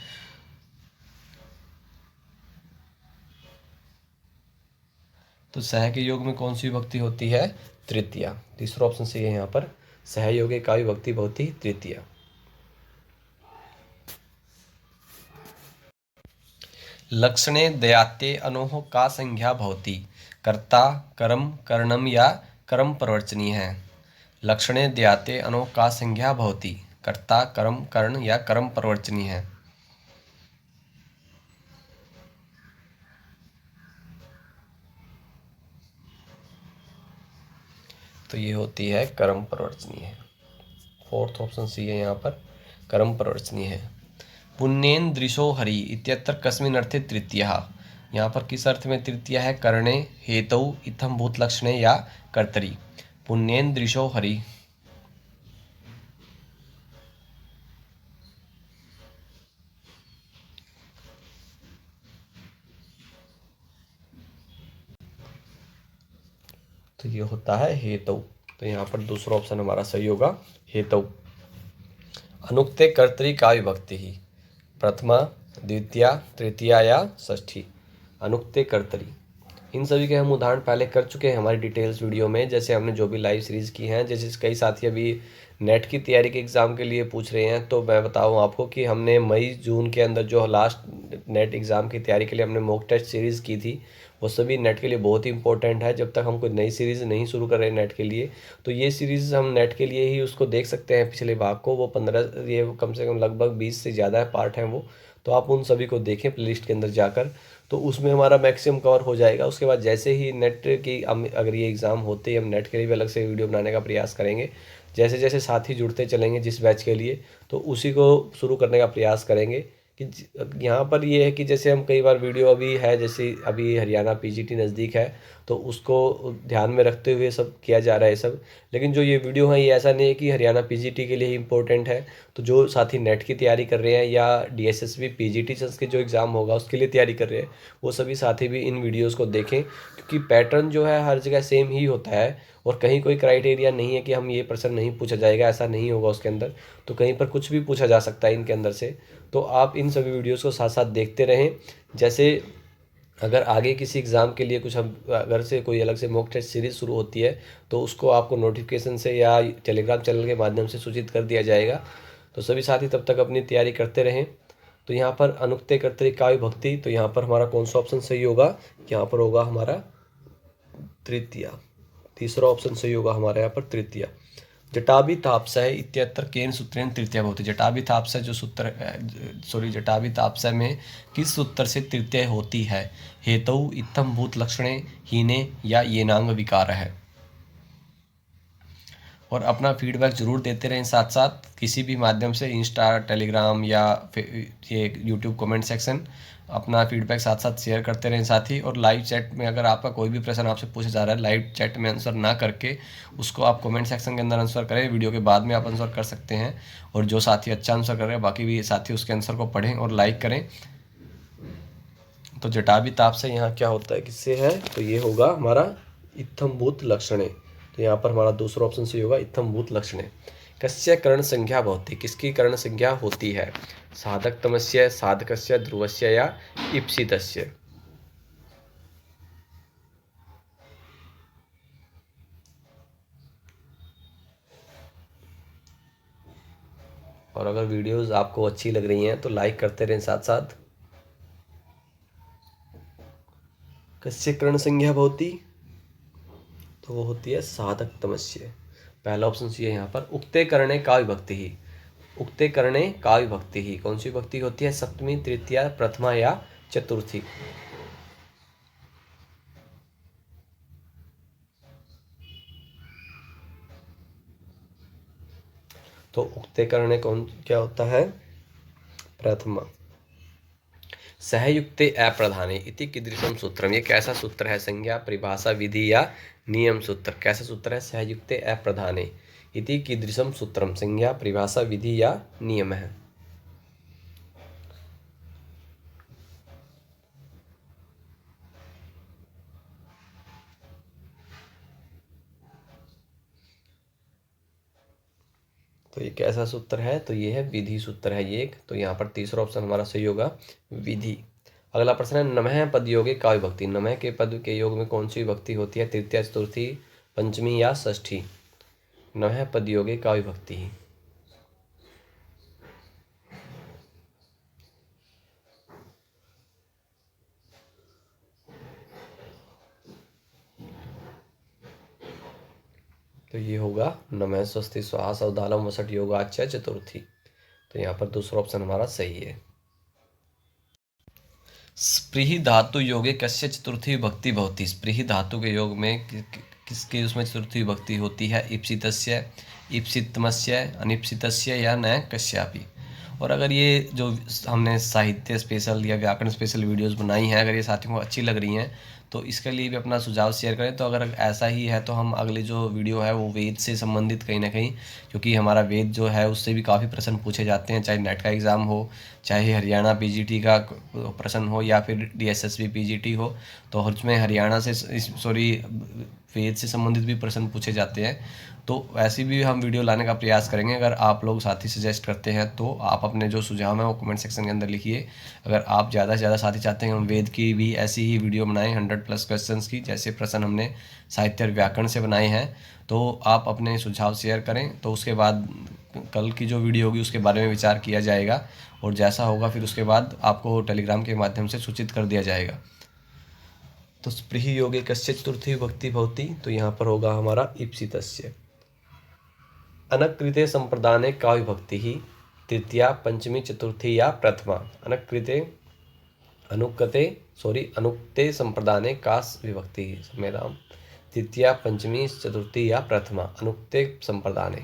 तो सह के योग में कौन सी विभक्ति होती है? तृतीया। तीसरा ऑप्शन सही है यहाँ पर, सहयोगी का विभक्ति भवति तृतीया। लक्षणे दयाते अनोह का संज्ञा भवति? कर्ता, कर्म, करणम या कर्म प्रवर्चनीय है। लक्षणे दयाते अनोह का संज्ञा भवति? कर्ता, कर्म, कर्ण या कर्म प्रवर्चनीय है। तो ये होती है कर्म प्रवर्चनीय है। फोर्थ ऑप्शन सी है यहाँ पर, कर्म प्रवर्चनीय है। पुण्येन्द्रिशो हरि इत्यत्र कस्मिन् अर्थे तृतीया। यहाँ पर किस अर्थ में तृतीया है? करणे, हेतौ, इत्थम भूत लक्षणे या कर्तरी। पुण्येन्द्रिशो हरि। तो ये होता है हेतु। तो यहाँ पर दूसरा ऑप्शन हमारा सही होगा, हेतु। अनुक्ते कर्तरी का विभक्ति ही? प्रथमा, द्वितीया, तृतीया या षष्ठी। अनुक्ते कर्तरी, इन सभी के हम उदाहरण पहले कर चुके हैं हमारी डिटेल्स वीडियो में। जैसे हमने जो भी लाइव सीरीज़ की हैं, जैसे कई साथी अभी नेट की तैयारी के एग्ज़ाम के लिए पूछ रहे हैं, तो मैं बताऊं आपको कि हमने मई जून के अंदर जो लास्ट नेट एग्ज़ाम की तैयारी के लिए हमने मॉक टेस्ट सीरीज़ की थी, वो सभी नेट के लिए बहुत ही इंपॉर्टेंट है। जब तक हम कोई नई सीरीज़ नहीं शुरू कर रहे हैं नेट के लिए, तो ये सीरीज़ हम नेट के लिए ही उसको देख सकते हैं। पिछले भाग को वो 15, ये कम से कम लगभग 20 से ज़्यादा पार्ट हैं वो, तो आप उन सभी को देखें प्लेलिस्ट के अंदर जाकर, तो उसमें हमारा मैक्सिमम कवर हो जाएगा। उसके बाद जैसे ही नेट की अगर ये एग्ज़ाम होते ही हम नेट के लिए भी अलग से वीडियो बनाने का प्रयास करेंगे। जैसे जैसे साथी जुड़ते चलेंगे जिस बैच के लिए, तो उसी को शुरू करने का प्रयास करेंगे। कि यहाँ पर ये है कि जैसे हम कई बार वीडियो अभी है, जैसे अभी हरियाणा पीजीटी नज़दीक है, तो उसको ध्यान में रखते हुए सब किया जा रहा है सब। लेकिन जो ये वीडियो है ये ऐसा नहीं है कि हरियाणा पीजीटी के लिए ही इम्पोर्टेंट है। तो जो साथी नेट की तैयारी कर रहे हैं या डीएसएसबी पीजीटी के जो एग्ज़ाम होगा उसके लिए तैयारी कर रहे हैं, वो सभी साथी भी इन वीडियोज़ को देखें, क्योंकि पैटर्न जो है हर जगह सेम ही होता है। और कहीं कोई क्राइटेरिया नहीं है कि हम ये प्रश्न नहीं पूछा जाएगा, ऐसा नहीं होगा उसके अंदर। तो कहीं पर कुछ भी पूछा जा सकता है इनके अंदर से। तो आप इन सभी वीडियोस को साथ साथ देखते रहें। जैसे अगर आगे किसी एग्ज़ाम के लिए कुछ हम अगर से कोई अलग से मॉक टेस्ट सीरीज़ शुरू होती है, तो उसको आपको नोटिफिकेशन से या टेलीग्राम चैनल के माध्यम से सूचित कर दिया जाएगा। तो सभी साथी तब तक अपनी तैयारी करते रहें। तो यहाँ पर अनुक्ते कर्तरी का विभक्ति, तो यहाँ पर हमारा कौन सा ऑप्शन सही होगा? यहाँ पर होगा हमारा तृतीया। तीसरा ऑप्शन सही होगा हमारे यहाँ पर तृतीया। जटाभि तापसः इत्यत्र केन सूत्रेण तृतीया भवति? जटाभि तापसः जो सूत्र जटाभि तापसः में किस सूत्र से तृतीय होती है? हेतौ, इत्थम भूत लक्षणे, हीने या येनांग विकार है। और अपना फीडबैक ज़रूर देते रहें साथ साथ, किसी भी माध्यम से, इंस्टा, टेलीग्राम या ये यूट्यूब कमेंट सेक्शन, अपना फीडबैक साथ साथ शेयर करते रहें साथ ही। और लाइव चैट में अगर आपका कोई भी प्रश्न आपसे पूछा जा रहा है, लाइव चैट में आंसर ना करके उसको आप कमेंट सेक्शन के अंदर आंसर करें, वीडियो के बाद में आप आंसर कर सकते हैं। और जो साथी अच्छा आंसर कर रहे हैं, बाकी भी साथी उसके आंसर को पढ़ें और लाइक करें। तो जटाभि ताप से यहाँ क्या होता है, किससे है, तो ये होगा हमारा इत्थम्भूत लक्षणे। तो यहाँ पर हमारा दूसरा ऑप्शन सही होगा, इत्थम्भूत लक्षणे। कस्य कर्ण संज्ञा भवति, किसकी कर्ण संज्ञा होती है, साधकतमस्य, साधकस्य, ध्रुवस्य या ईप्सितस्य। और अगर वीडियोस आपको अच्छी लग रही हैं तो लाइक करते रहें साथ साथ। कस्य कर्ण संज्ञा भवति, तो वो होती है साधक तमस्य। पहला ऑप्शन सी है यहाँ पर। उक्ते करणे का विभक्ति ही, उक्ते करणे का विभक्ति ही कौन सी विभक्ति होती है, सप्तमी, तृतीया, प्रथमा या चतुर्थी। तो उक्ते करणे कौन क्या होता है, प्रथमा। सहयुक्ते अप्रधाने इति कीदृशम सूत्रम, ये कैसा सूत्र है, संज्ञा, परिभाषा, विधि या नियम सूत्र। कैसा सूत्र है, सहयुक्ते अप्रधाने इति कीदृशम सूत्रम, संज्ञा, परिभाषा, विधि या नियम है। तो ये कैसा सूत्र है, तो ये है विधि सूत्र है ये एक। तो यहाँ पर तीसरा ऑप्शन हमारा सही होगा, विधि। अगला प्रश्न है, नमः पद योगे का विभक्ति, नमः के पद के योग में कौन सी विभक्ति होती है, तृतीया, चतुर्थी, पंचमी या षष्ठी। नमः पद योगे का विभक्ति। तो ये होगा नमः स्वस्ति स्वाहा सौदालम वसट योगाच्य चतुर्थी। तो यहाँ पर दूसरा ऑप्शन हमारा सही है। स्पृहि धातु योगे कस्य चतुर्थी विभक्ति भवति, स्पृहि धातु के योग में किसके उसमें चतुर्थी विभक्ति होती है, ईप्सितस्य, ईप्सितमस्य, अनिप्सितस्य या न कस्यापि। और अगर ये जो हमने साहित्य स्पेशल या व्याकरण स्पेशल वीडियोस बनाई हैं, अगर ये साथियों को अच्छी लग रही हैं तो इसके लिए भी अपना सुझाव शेयर करें। तो अगर ऐसा ही है तो हम अगली जो वीडियो है वो वेद से संबंधित कहीं ना कहीं, क्योंकि हमारा वेद जो है उससे भी काफ़ी प्रश्न पूछे जाते हैं, चाहे नेट का एग्ज़ाम हो, चाहे हरियाणा पीजीटी का प्रश्न हो या फिर डीएसएसबी पीजीटी हो। तो उसमें हरियाणा से वेद से संबंधित भी प्रश्न पूछे जाते हैं। तो ऐसी भी हम वीडियो लाने का प्रयास करेंगे। अगर आप लोग साथी सजेस्ट करते हैं तो आप अपने जो सुझाव हैं वो कमेंट सेक्शन के अंदर लिखिए। अगर आप ज़्यादा से ज़्यादा साथी चाहते हैं हम वेद की भी ऐसी ही वीडियो बनाएं 100+ क्वेश्चंस की, जैसे प्रश्न हमने साहित्य और व्याकरण से बनाए हैं, तो आप अपने सुझाव शेयर करें। तो उसके बाद कल की जो वीडियो होगी उसके बारे में विचार किया जाएगा और जैसा होगा फिर उसके बाद आपको टेलीग्राम के माध्यम से सूचित कर दिया जाएगा। तो स्पृहि योगे कस्य चतुर्थी विभक्ति भवति, तो यहाँ पर होगा हमारा ईप्सितस्य। अनकृते संप्रदाने का विभक्ति ही, तृतीया, पंचमी, चतुर्थी या प्रथमा। अनुक्ते संप्रदाने का विभक्ति ही, मेराम, तृतीया, पंचमी, चतुर्थी या प्रथमा। अनुक्ते संप्रदाने,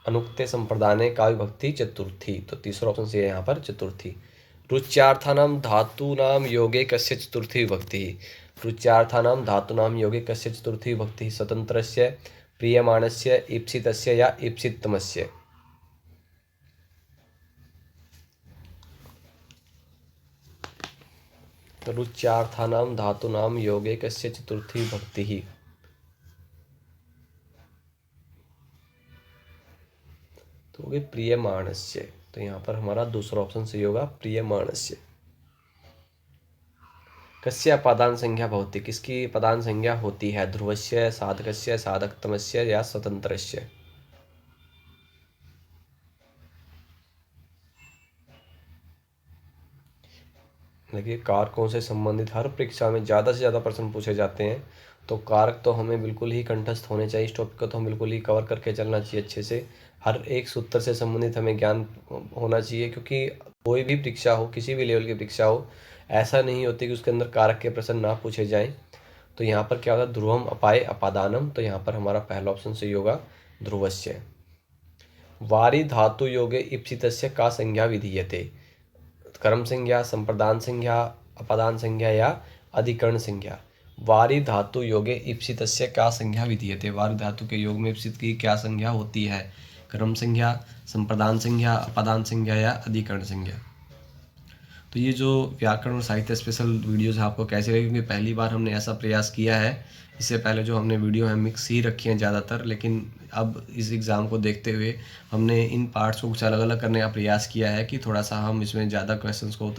अनुक्ते संप्रदाने का विभक्ति चतुर्थी। तो तीसरा ऑप्शन से है यहाँ पर चतुर्थी। रुच्यार्थानां धातूनां योगे कस्य चतुर्थी विभक्ति, रुच्यार्थानां धातूनां योगे कस्य चतुर्थी विभक्ति, स्वतंत्रस्य, प्रीयमाणस्य, ईप्सितस्य या ईप्सितमस्य। रुच्यार्थानां धातूनां योगे कस्य चतुर्थी विभक्ति, तो होगी प्रियमाणस्य। तो यहाँ पर हमारा दूसरा ऑप्शन सही होगा, प्रियमाणस्य। कस्य पदान संज्ञा भवति, किसकी पदान संज्ञा होती है, ध्रुवस्य, साधकस्य, साधकतमस्य या स्वतंत्रस्य। देखिए कारकों से संबंधित हर परीक्षा में ज़्यादा से ज़्यादा प्रश्न पूछे जाते हैं, तो कारक तो हमें बिल्कुल ही कंठस्थ होने चाहिए। इस टॉपिक को तो हम बिल्कुल ही कवर करके चलना चाहिए अच्छे से। हर एक सूत्र से संबंधित हमें ज्ञान होना चाहिए, क्योंकि कोई भी परीक्षा हो, किसी भी लेवल की परीक्षा हो, ऐसा नहीं होती कि उसके अंदर कारक के प्रश्न ना पूछे जाएं। तो यहाँ पर क्या होगा, ध्रुवम अपाय अपादानम, तो यहाँ पर हमारा पहला ऑप्शन सही होगा ध्रुवस्य। वारि धातु योगे इप्सितस्य का संज्ञा विधीयते, कर्म संज्ञा, संप्रदान संज्ञा, अपादान संज्ञा या अधिकरण संज्ञा। वारि धातु योगे इप्सितस्य क्या संज्ञा विधीयते, वारि धातु के योग में इप्सित की क्या संज्ञा होती है, कर्म संज्ञा, संप्रदान संज्ञा, अपादान संज्ञा या अधिकरण संज्ञा। तो ये जो व्याकरण और साहित्य स्पेशल वीडियोस आपको कैसे लगे, क्योंकि पहली बार हमने ऐसा प्रयास किया है। इससे पहले जो हमने वीडियो है मिक्स ही रखी हैं ज़्यादातर, लेकिन अब इस एग्ज़ाम को देखते हुए हमने इन पार्ट्स को कुछ अलग अलग करने का प्रयास किया है कि थोड़ा सा हम इसमें ज़्यादा क्वेश्चंस को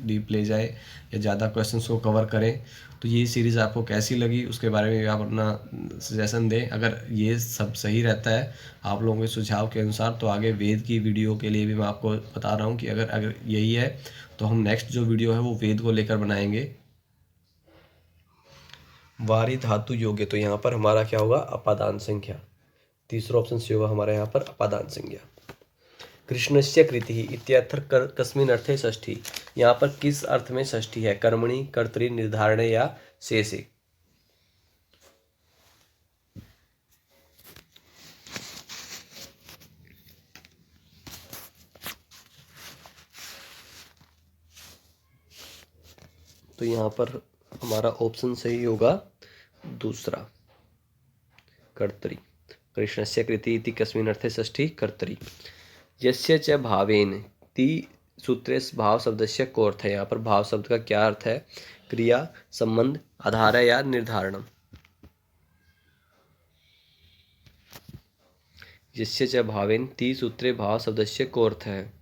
डीप ले जाए या ज़्यादा क्वेश्चंस को कवर करें। तो ये सीरीज़ आपको कैसी लगी उसके बारे में आप अपना सजेशन दें। अगर ये सब सही रहता है आप लोगों के सुझाव के अनुसार, तो आगे वेद की वीडियो के लिए भी मैं आपको बता रहा हूँ कि अगर यही है तो हम नेक्स्ट जो वीडियो है वो वेद को लेकर बनाएंगे। वारि धातु योगे, तो यहाँ पर हमारा क्या होगा, अपादान संख्या। तीसरा ऑप्शन से होगा हमारा यहाँ पर अपादान संज्ञा। कृष्णस्य कृति इत्यत्र कस्मिन् अर्थे षष्ठी, यहाँ पर किस अर्थ में षष्ठी है, कर्मणि, कर्तरि, निर्धारणे या शेषे। तो यहाँ पर हमारा ऑप्शन सही होगा दूसरा, कर्तरि। कृष्णस्य कृति इति कस्मिन् अर्थे षष्ठी कर्तरि। यस्य च भावेन ति सूत्रे भाव शब्दस्य को अर्थ है, यहाँ पर भाव शब्द का क्या अर्थ है, क्रिया, संबंध, आधार या निर्धारणम। यस्य च भावेन ति सूत्रे भाव शब्दस्य को अर्थ है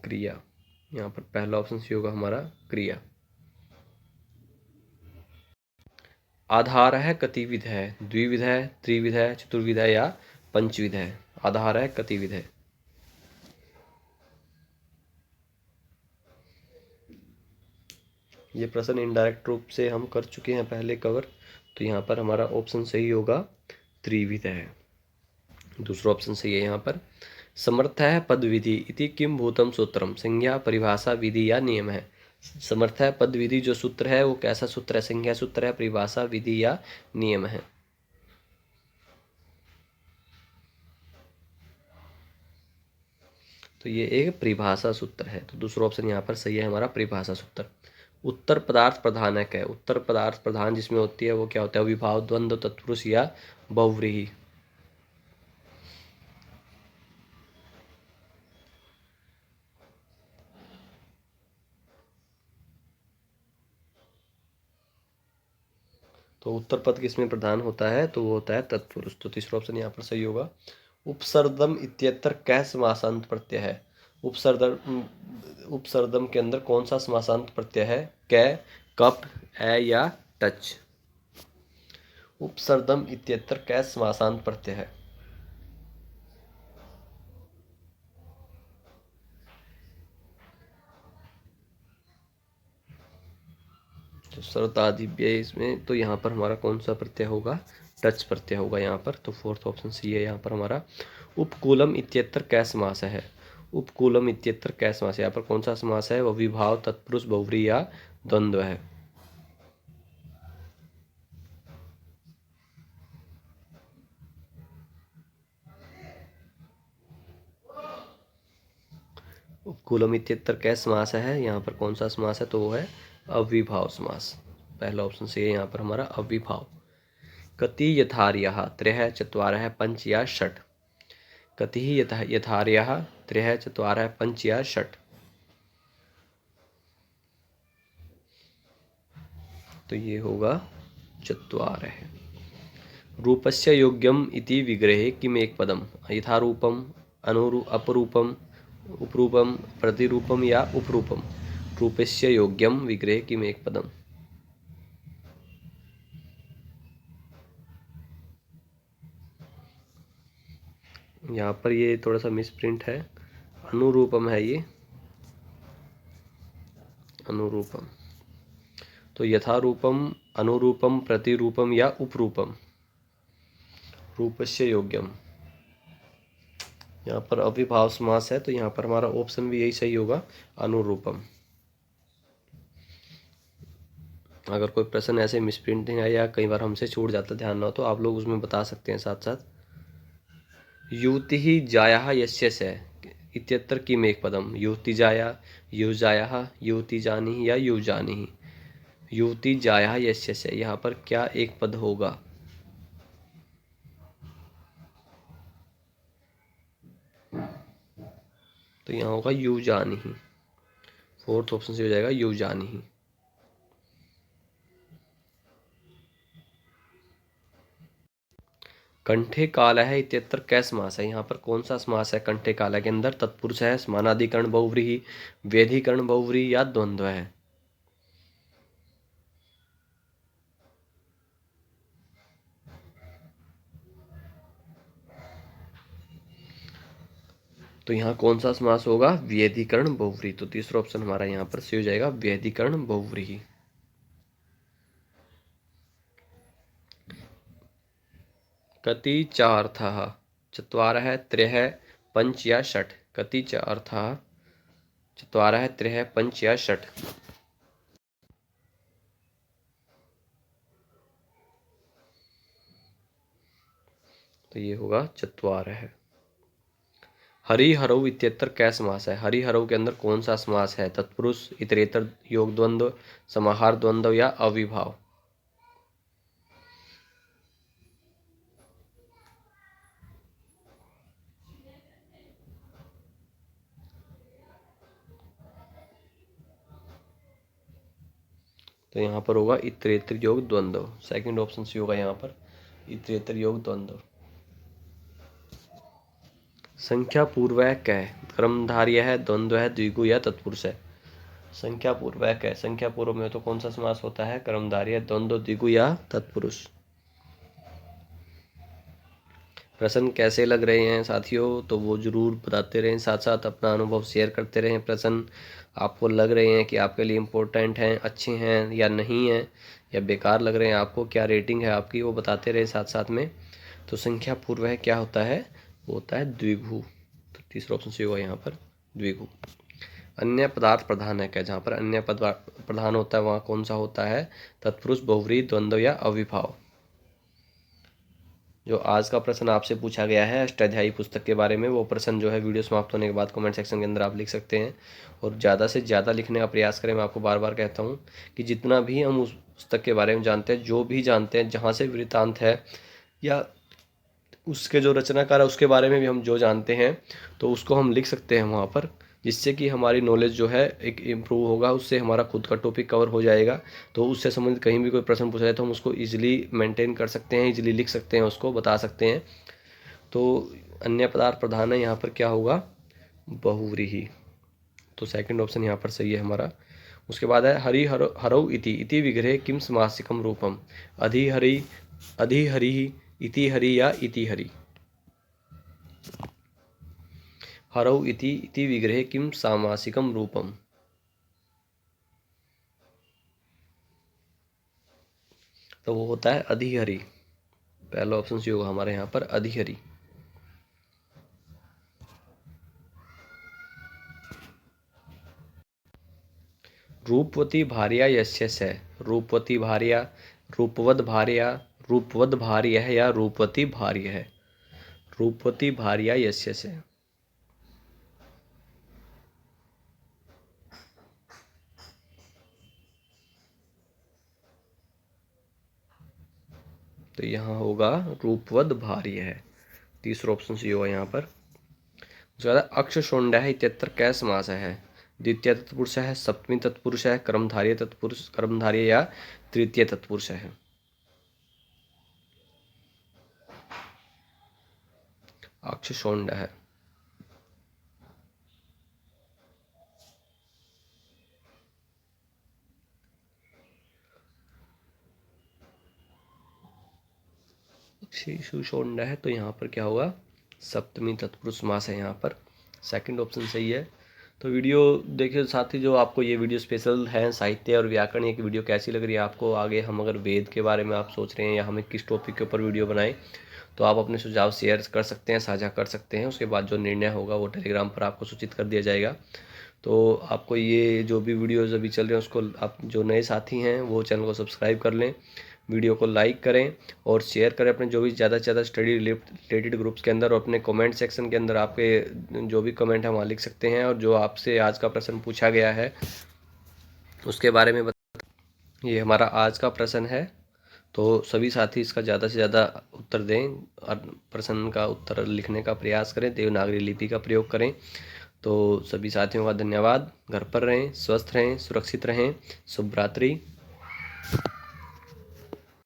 क्रिया, यहाँ पर पहला ऑप्शन सी होगा हमारा क्रिया। आधार है कतिविध है, द्विविध है, त्रिविध है, चतुर्विध है या पंचविध है। आधार है कतिविध है। ये प्रश्न इनडायरेक्ट रूप से हम कर चुके हैं पहले कवर, तो यहाँ पर हमारा ऑप्शन सही होगा त्रिविध है। दूसरा ऑप्शन सही है यहाँ पर। समर्थ है पद विधि इति किम भूतम सूत्रम, संज्ञा, परिभाषा, विधि या नियम है। समर्थ है पद विधि जो सूत्र है वो कैसा सूत्र है, संज्ञा सूत्र है, परिभाषा, विधि या नियम है। तो ये एक परिभाषा सूत्र है, तो दूसरा ऑप्शन यहाँ पर सही है हमारा परिभाषा सूत्र। उत्तर पदार्थ प्रधान है क्या, उत्तर पदार्थ प्रधान जिसमें होती है वो क्या होता है, विभाव, द्वंद्व, तत्पुरुष या बहुव्रीहि। तो उत्तर पद किसमें प्रधान होता है, तो वो होता है तत्पुरुष। तो तीसरा ऑप्शन यहाँ पर सही होगा। उपसर्दम इत्यत्र कै समासांत प्रत्यय है। उपसर्दम के अंदर कौन सा समासांत प्रत्यय है, कै, कप, ए या टच। उपसर्दम इत्यत्र कै समासांत प्रत्यय है। तो सर्वतादिव्य इसमें, तो यहाँ पर हमारा कौन सा प्रत्यय होगा, टच प्रत्यय होगा यहाँ पर। तो फोर्थ ऑप्शन सी है यहाँ पर हमारा। उपकूलम इत्यत्र कै समास है। उपकूलम इत्यत्र कै समास है, यहाँ पर कौन सा समास है, वह विभाव, तत्पुरुष, बहुव्रीहि या द्वंद्व है। उपकूलम इत्यत्र कै समास है, यहाँ पर कौन सा समास है, तो वो है अविभाव समास। पहला ऑप्शन सी है यहाँ पर हमारा अविभाव। कति यथार्यः त्रयः चत्वारः पंच या षट्। कति यथार्यः त्रयः चत्वारः पंच या षट्। तो ये होगा चत्वारः। रूपस्य योग्यम इति विग्रहे किम एक पदम, यथारूपम, अपरूपम, उपरूपम, प्रतिरूपम या उपरूपम। रूपस्य योग्यम विग्रहे किम एक पदम। यहाँ पर ये थोड़ा सा मिसप्रिंट है, अनुरूपम है ये, अनुरूपम। तो यथारूपम, अनुरूपम, प्रतिरूपम या उपरूपम। रूपस्य योग्यम, यहाँ पर अविभाव समास है तो यहाँ पर हमारा ऑप्शन भी यही सही होगा, अनुरूपम। अगर कोई प्रश्न ऐसे मिसप्रिंटिंग है या कई बार हमसे छूट जाता ध्यान ना हो तो आप लोग उसमें बता सकते हैं साथ साथ। युतिः जायः यस्य स इत्यत्र किम एक पदम, युति जाया, यु जायः, युति जानीहि या यु जानीहि। युति जायः यस्य स, यहाँ पर क्या एक पद होगा? तो यहाँ होगा यु जानीहि। फोर्थ ऑप्शन से हो जाएगा यु जानीहि। कंठे कालः इत्यत्र कै समास है, यहाँ पर कौन सा समास है कंठे कालः के अंदर? तत्पुरुष है, समानाधिकरण बहुव्रीहि, व्यधिकरण बहुव्रीहि या द्वंद्व है? तो यहाँ कौन सा समास होगा? व्यधिकरण बहुव्रीहि। तो तीसरा ऑप्शन हमारा यहाँ पर सही हो जाएगा, व्यधिकरण बहुव्रीहि। कति च अर्थः, चत्वारः त्रयः पंच या षट्। कति च अर्थः, चत्वारः त्रयः पंच या षट्। तो ये होगा चत्वारः। हरिहरौ इत्यत्र कै समास है, हरिहरौ के अंदर कौन सा समास है? तत्पुरुष, इतरेतर योग द्वंद्व, समाहार द्वंद्व या अविभाव? तो यहाँ पर होगा इतरेतर योग द्वंद्व। सेकंड ऑप्शन सी होगा यहाँ पर, इतरेतर योग द्वंद्व। संख्या पूर्वक है, कर्मधारय है, द्वंद्व है, द्विगु या तत्पुरुष है। संख्या पूर्वक है, संख्या पूर्व में तो कौन सा समास होता है? कर्मधारय, द्वंद्व, द्विगु या तत्पुरुष। प्रश्न कैसे लग रहे हैं साथियों, तो वो जरूर बताते रहें, साथ साथ अपना अनुभव शेयर करते रहें। प्रश्न आपको लग रहे हैं कि आपके लिए इम्पोर्टेंट हैं, अच्छे हैं या नहीं हैं, या बेकार लग रहे हैं आपको, क्या रेटिंग है आपकी, वो बताते रहें साथ साथ में। तो संख्या पूर्व है क्या होता है? वो होता है द्विगु। तो तीसरा ऑप्शन सही होगा यहाँ पर, द्विगु। अन्य पदार्थ प्रधान है क्या, जहाँ पर अन्य पद प्रधान होता है वहाँ कौन सा होता है? तत्पुरुष, बहुव्रीहि, द्वंद्व या अविभाव। जो आज का प्रश्न आपसे पूछा गया है अष्टाध्यायी पुस्तक के बारे में, वो प्रश्न जो है वीडियो समाप्त होने के बाद कमेंट सेक्शन के अंदर आप लिख सकते हैं, और ज़्यादा से ज़्यादा लिखने का प्रयास करें। मैं आपको बार बार कहता हूँ कि जितना भी हम उस पुस्तक के बारे में जानते हैं, जो भी जानते हैं, जहाँ से वृत्तांत है या उसके जो रचनाकार है उसके बारे में भी हम जो जानते हैं, तो उसको हम लिख सकते हैं वहाँ पर, जिससे कि हमारी नॉलेज जो है एक इम्प्रूव होगा, उससे हमारा खुद का टॉपिक कवर हो जाएगा। तो उससे संबंधित कहीं भी कोई प्रश्न पूछा जाए तो हम उसको ईजिली मेंटेन कर सकते हैं, ईजिली लिख सकते हैं, उसको बता सकते हैं। तो अन्य पदार्थ प्रधान है, यहाँ पर क्या होगा? बहुव्रीहि। तो सेकंड ऑप्शन यहाँ पर सही है हमारा। उसके बाद है हरि हरौ इति, इति विग्रहे किम समासिकम रूपम। अधिहरि, अधिहरि, इति हरि या इति हरि। हरौ इति विग्रहे किम सामासिकम रूपम। तो वो होता है अधिहरि। पहला ऑप्शन सी होगा हमारे यहाँ पर, अधिहरि। रूपवती भार्या यस्य स, रूपवती भार्या, रूपवद भार्या, रूपवद भार्य है या रूपवती भार्य है। रूपवती भार्या यस्य स। तो यहाँ होगा रूपवद भार्य है। तीसरा ऑप्शन सी होगा यहाँ पर। उसके बाद अक्षशोंड है इत्यत्र कै समास है? द्वितीय तत्पुरुष है, सप्तमी तत्पुरुष है, कर्मधारय तत्पुरुष, कर्मधारय या तृतीय तत्पुरुष है। अक्षशोंड है। शिशुशोंड है तो यहाँ पर क्या होगा? सप्तमी तत्पुरुष समास है यहाँ पर। सेकंड ऑप्शन सही है। तो वीडियो देखिए साथी, जो आपको ये वीडियो स्पेशल है साहित्य और व्याकरण, एक वीडियो कैसी लग रही है आपको? आगे हम अगर वेद के बारे में आप सोच रहे हैं या हमें किस टॉपिक के ऊपर वीडियो बनाएं, तो आप अपने सुझाव शेयर कर सकते हैं, साझा कर सकते हैं। उसके बाद जो निर्णय होगा वो टेलीग्राम पर आपको सूचित कर दिया जाएगा। तो आपको ये जो भी वीडियोज़ अभी चल रहे हैं उसको, आप जो नए साथी हैं वो चैनल को सब्सक्राइब कर लें, वीडियो को लाइक करें और शेयर करें अपने जो भी ज़्यादा से ज़्यादा स्टडी रिलेटेड ग्रुप्स के अंदर। और अपने कमेंट सेक्शन के अंदर आपके जो भी कमेंट है वहाँ लिख सकते हैं। और जो आपसे आज का प्रश्न पूछा गया है उसके बारे में ये हमारा आज का प्रश्न है, तो सभी साथी इसका ज़्यादा से ज़्यादा उत्तर दें और प्रश्न का उत्तर लिखने का प्रयास करें, देवनागरी लिपि का प्रयोग करें। तो सभी साथियों का धन्यवाद। घर पर रहें, स्वस्थ रहें, सुरक्षित रहें। शुभ रात्रि।